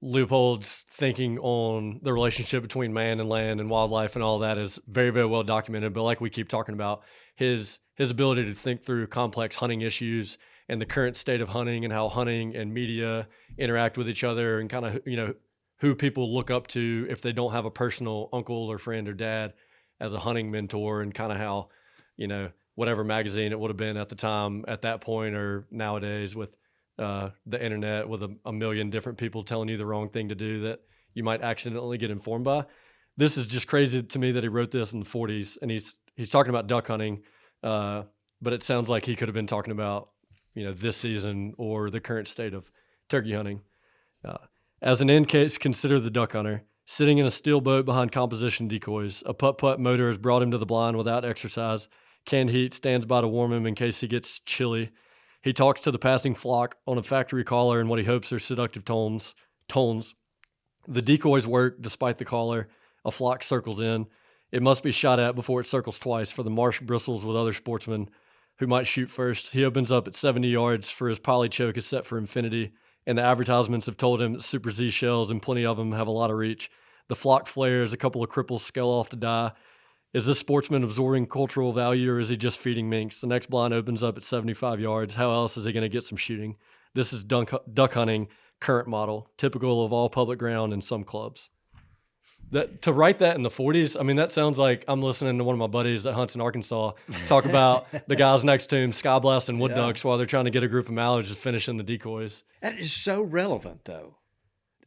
Leopold's thinking on the relationship between man and land and wildlife and all that is very, very well documented. But like we keep talking about, his ability to think through complex hunting issues and the current state of hunting and how hunting and media interact with each other, and kind of, who people look up to if they don't have a personal uncle or friend or dad as a hunting mentor, and kind of how, whatever magazine it would have been at the time at that point, or nowadays with the internet with a million different people telling you the wrong thing to do that you might accidentally get informed by. This is just crazy to me that he wrote this in the 40s, and he's talking about duck hunting, but it sounds like he could have been talking about, this season or the current state of turkey hunting. As an end case, consider the duck hunter. Sitting in a steel boat behind composition decoys, a putt-putt motor has brought him to the blind without exercise. Canned heat stands by to warm him in case he gets chilly. He talks to the passing flock on a factory caller in what he hopes are seductive tones. The decoys work despite the caller. A flock circles in. It must be shot at before it circles twice, for the marsh bristles with other sportsmen who might shoot first. He opens up at 70 yards, for his poly choke is set for infinity, and the advertisements have told him that Super Z shells, and plenty of them, have a lot of reach. The flock flares, a couple of cripples scale off to die. Is this sportsman absorbing cultural value, or is he just feeding minks? The next blind opens up at 75 yards. How else is he going to get some shooting? This is duck hunting, current model, typical of all public ground in some clubs. To write that in the 40s, I mean, that sounds like I'm listening to one of my buddies that hunts in Arkansas talk about the guys next to him sky blasting wood ducks while they're trying to get a group of mallards to finish in the decoys. That is so relevant, though.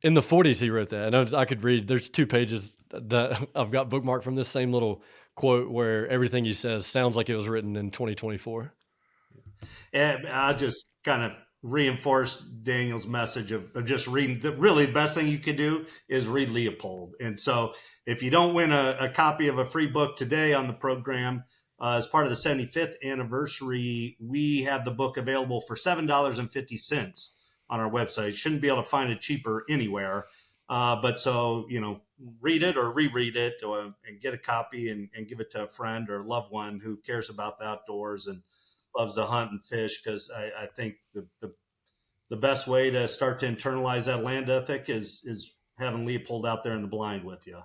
In the 40s, he wrote that. And I could read, there's 2 pages that I've got bookmarked from this same little quote where everything he says sounds like it was written in 2024. And I'll just kind of reinforce Daniel's message of just reading. Really, the best thing you can do is read Leopold. And so if you don't win a copy of a free book today on the program, as part of the 75th anniversary, we have the book available for $7.50 on our website. Shouldn't be able to find it cheaper anywhere. But so, read it or reread it and get a copy and give it to a friend or loved one who cares about the outdoors and loves to hunt and fish, because I think the best way to start to internalize that land ethic is having Leopold out there in the blind with you.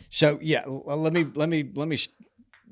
So let me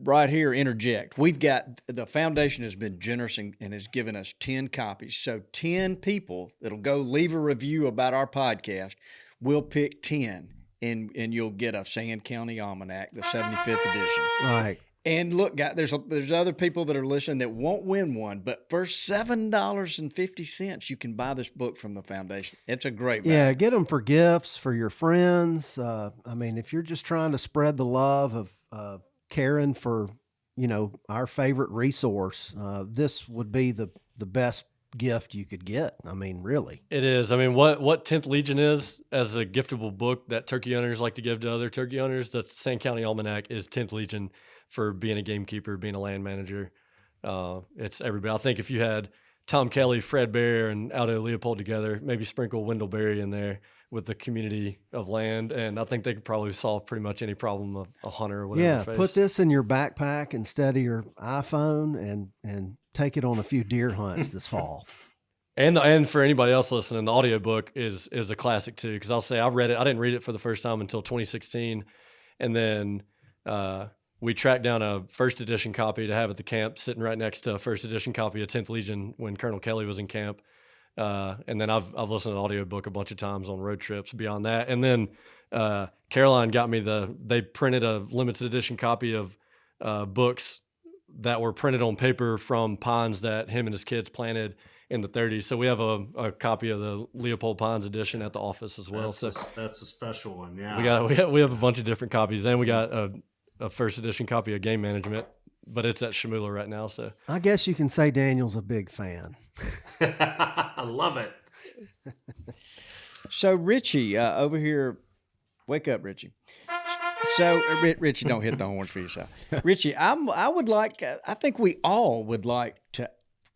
right here interject. We've got, the foundation has been generous and has given us 10 copies. So 10 people that'll go leave a review about our podcast. We'll pick 10 and you'll get a Sand County Almanac, the 75th edition. Right. And look, guys, there's other people that are listening that won't win one, but for $7.50, you can buy this book from the foundation. It's a great value. Yeah, get them for gifts for your friends. If you're just trying to spread the love of caring for, our favorite resource, this would be the best gift you could get. I mean, really. It is. I mean, what 10th Legion is as a giftable book that turkey hunters like to give to other turkey hunters, the Sand County Almanac is 10th Legion for being a gamekeeper, being a land manager. It's everybody. I think if you had Tom Kelly, Fred Bear, and Aldo Leopold together, maybe sprinkle Wendell Berry in there with the community of land, and I think they could probably solve pretty much any problem a hunter or whatever face. Put this in your backpack instead of your iPhone and take it on a few deer hunts this fall. And for anybody else listening, the audiobook is a classic too, because I'll say I read it. I didn't read it for the first time until 2016, and then we tracked down a first edition copy to have at the camp, sitting right next to a first edition copy of 10th Legion when Colonel Kelly was in camp. And then I've listened to the audiobook a bunch of times on road trips beyond that. And then Caroline got me they printed a limited edition copy of books that were printed on paper from pines that him and his kids planted in the 30s. So we have a copy of the Leopold Pines edition at the office as well. That's a special one. Yeah. We have a bunch of different copies, and we got a first edition copy of Game Management, but it's at Shmooler right now. So I guess you can say Daniel's a big fan. I love it. So Richie, over here, wake up, Richie. So Richie, don't hit the horns for yourself. Richie, I think we all would like to,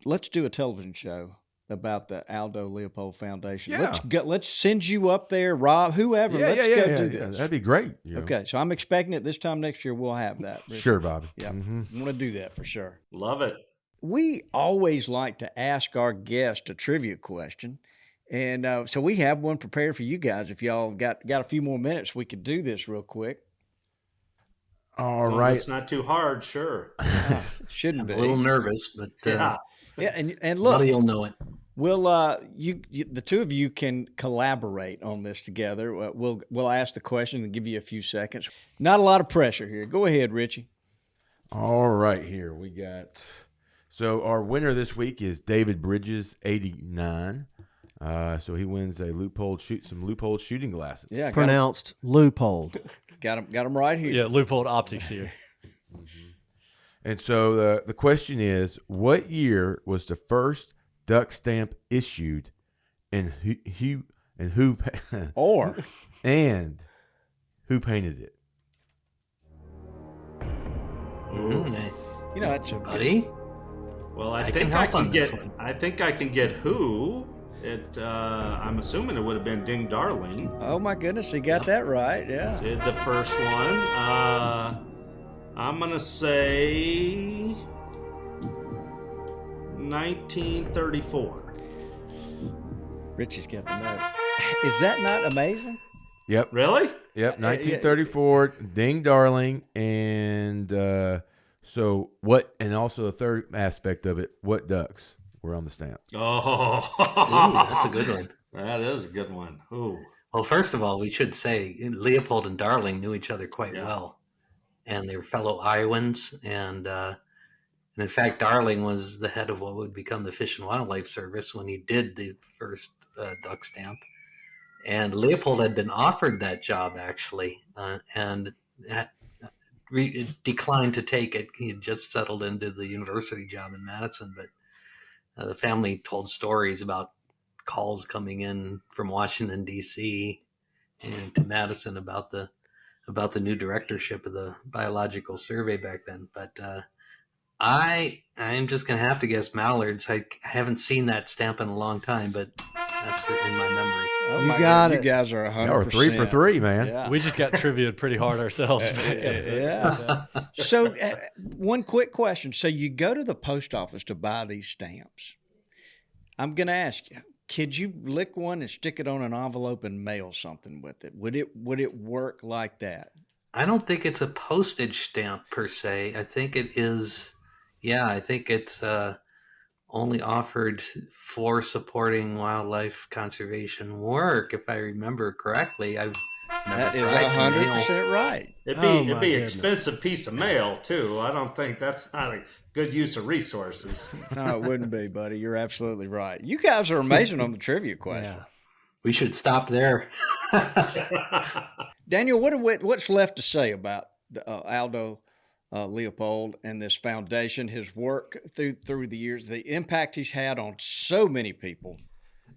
let's do a television show about the Aldo Leopold Foundation. Yeah. Let's send you up there, Rob, whoever. Let's go do this. That'd be great. Okay, so I'm expecting it this time next year. We'll have that. Richie. Sure, Bobby. Yeah, I'm going to do that for sure. Love it. We always like to ask our guest a trivia question. And so we have one prepared for you guys. If y'all got a few more minutes, we could do this real quick. All right. It's not too hard, sure. Shouldn't be. A little nervous, but Yeah. And look, buddy, you'll know it. we'll you the two of you can collaborate on this together. We'll ask the question and give you a few seconds. Not a lot of pressure here. Go ahead, Richie. All right, here we got. So our winner this week is David Bridges, 89. So he wins some Leupold shooting glasses. Yeah, Pronounced Leupold. got him right here. yeah, Leupold Optics here. And so the question is, what year was the first duck stamp issued and who Or and who painted it? you know, that's a Buddy, Well, I can help on this get. one. I think I can get who. I'm assuming it would have been Ding Darling. Oh my goodness, he got that right. Yeah. Did the first one. I'm gonna say 1934. Richie's got the note. Is that not amazing? Yep. Really? Yep. 1934. Ding Darling. And so what? And also the third aspect of it. What ducks were on the stamp? Oh, Ooh, that's a good one. That is a good one. Ooh. Well, first of all, we should say Leopold and Darling knew each other quite Yeah. well, and they were fellow Iowans. And in fact, Darling was the head of what would become the Fish and Wildlife Service when he did the first duck stamp. And Leopold had been offered that job actually, and declined to take it. He had just settled into the university job in Madison, but the family told stories about calls coming in from Washington D.C. and to Madison about the new directorship of the Biological Survey back then. But I'm just gonna have to guess mallards. I haven't seen that stamp in a long time, but that's in my memory. Oh You my got God, it. You guys are 100%. Y'all are 3 for 3, man. Yeah. We just got trivia'd pretty hard ourselves. Yeah. So, one quick question. So, you go to the post office to buy these stamps. I'm going to ask you, could you lick one and stick it on an envelope and mail something with it? Would it work like that? I don't think it's a postage stamp per se. I think it is. Yeah, I think it's only offered for supporting wildlife conservation work, if I remember correctly. I've never That is tried to mail. 100% right. It'd Oh, be my an goodness. expensive piece of mail too. I don't think that's not a good use of resources. No, it wouldn't be, buddy. You're absolutely right. You guys are amazing on the trivia question. Yeah. We should stop there. Daniel, what's left to say about Aldo Leopold and this foundation, his work through the years, the impact he's had on so many people?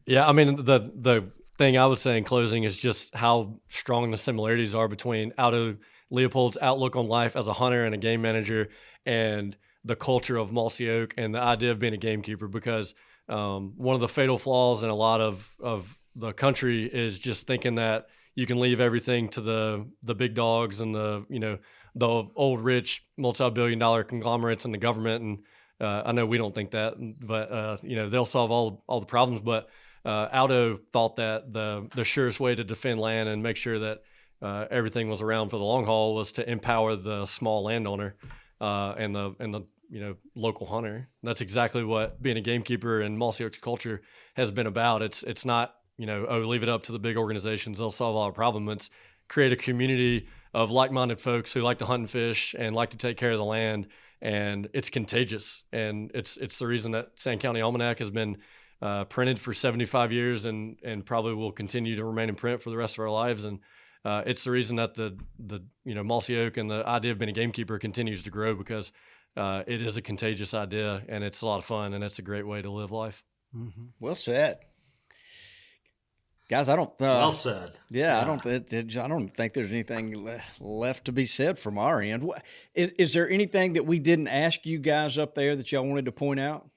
Yeah, I mean, the thing I would say in closing is just how strong the similarities are between Aldo Leopold's outlook on life as a hunter and a game manager and the culture of Mossy Oak and the idea of being a gamekeeper, because one of the fatal flaws in a lot of the country is just thinking that you can leave everything to the big dogs and the old rich multi-billion-dollar conglomerates and the government. And I know we don't think that, but they'll solve all the problems. But Aldo thought that the surest way to defend land and make sure that everything was around for the long haul was to empower the small landowner and the local hunter. That's exactly what being a gamekeeper in Mossy Oak's culture has been about. It's not leave it up to the big organizations, they'll solve all our problems. It's create a community of like-minded folks who like to hunt and fish and like to take care of the land, and it's contagious. And it's the reason that Sand County Almanac has been printed for 75 years and probably will continue to remain in print for the rest of our lives. And it's the reason that the Mossy Oak and the idea of being a gamekeeper continues to grow, because it is a contagious idea and it's a lot of fun and it's a great way to live life. Mm-hmm. Well said, guys. I don't. Well said. Yeah, I don't think there's anything left to be said from our end. Is there anything that we didn't ask you guys up there that y'all wanted to point out?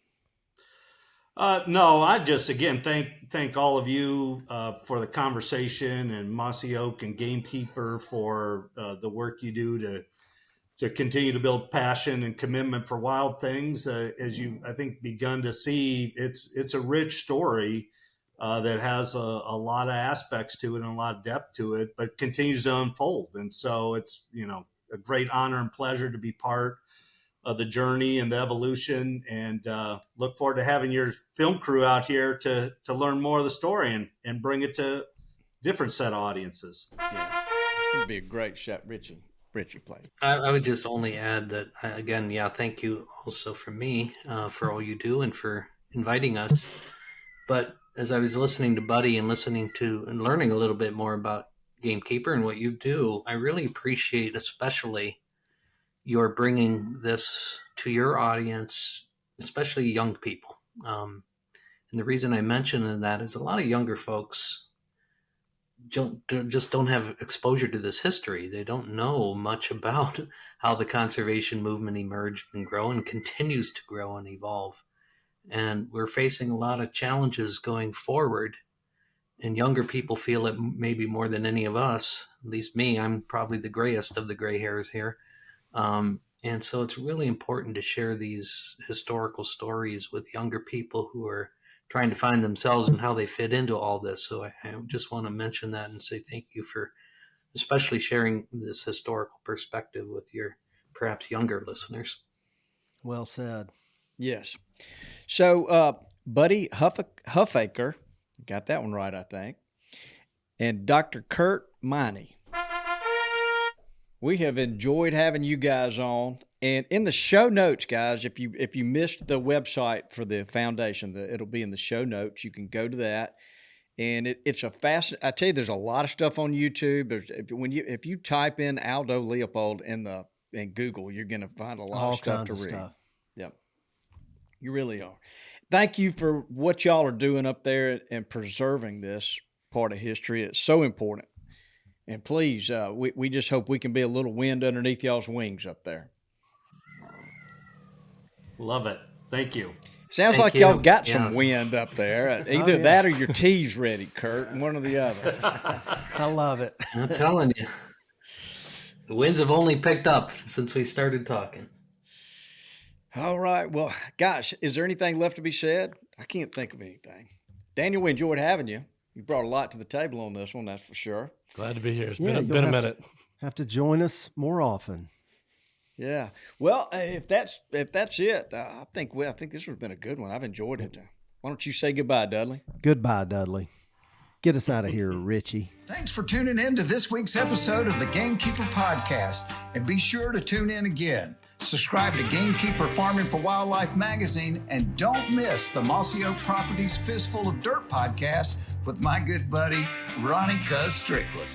No, I just again thank all of you for the conversation, and Mossy Oak and Gamekeeper for the work you do to continue to build passion and commitment for wild things. As you've, I think, begun to see, it's a rich story that has a lot of aspects to it and a lot of depth to it, but continues to unfold. And so it's a great honor and pleasure to be part of the journey and the evolution, and look forward to having your film crew out here to learn more of the story and bring it to different set of audiences. Yeah, it'd be a great shot, Richie played. I would just only add that, again, thank you also from me for all you do and for inviting us. But as I was listening to Buddy and listening to and learning a little bit more about Gamekeeper and what you do, I really appreciate especially your bringing this to your audience, especially young people. And the reason I mention that is a lot of younger folks just don't have exposure to this history. They don't know much about how the conservation movement emerged and grew and continues to grow and evolve. And we're facing a lot of challenges going forward. And younger people feel it maybe more than any of us, at least me. I'm probably the grayest of the gray hairs here. And so it's really important to share these historical stories with younger people who are trying to find themselves and how they fit into all this. So I just want to mention that and say thank you for especially sharing this historical perspective with your perhaps younger listeners. Well said. Yes. So, Buddy Huffaker, got that one right, I think, and Dr. Curt Meine. We have enjoyed having you guys on. And in the show notes, guys, if you missed the website for the foundation, it'll be in the show notes. You can go to that, and it's a I tell you, there's a lot of stuff on YouTube. If you type in Aldo Leopold in Google, you're going to find a lot of stuff to read. Yep, you really are. Thank you for what y'all are doing up there and preserving this part of history. It's so important. And please, we just hope we can be a little wind underneath y'all's wings up there. Love it. Thank you. Sounds like y'all got some wind up there. Either that or your tea's ready, Curt, one or the other. I love it. I'm telling you. The winds have only picked up since we started talking. All right. Well, gosh, is there anything left to be said? I can't think of anything. Daniel, we enjoyed having you. You brought a lot to the table on this one, that's for sure. Glad to be here. It's been a minute. Have to join us more often. Yeah. Well, if that's it, I think this has been a good one. I've enjoyed it. Why don't you say goodbye, Dudley? Goodbye, Dudley. Get us out of here, Richie. Thanks for tuning in to this week's episode of the Gamekeeper Podcast, and be sure to tune in again. Subscribe to Gamekeeper Farming for Wildlife magazine, and don't miss the Mossy Oak Properties Fistful of Dirt podcast with my good buddy, Ronnie Cuz Strickland.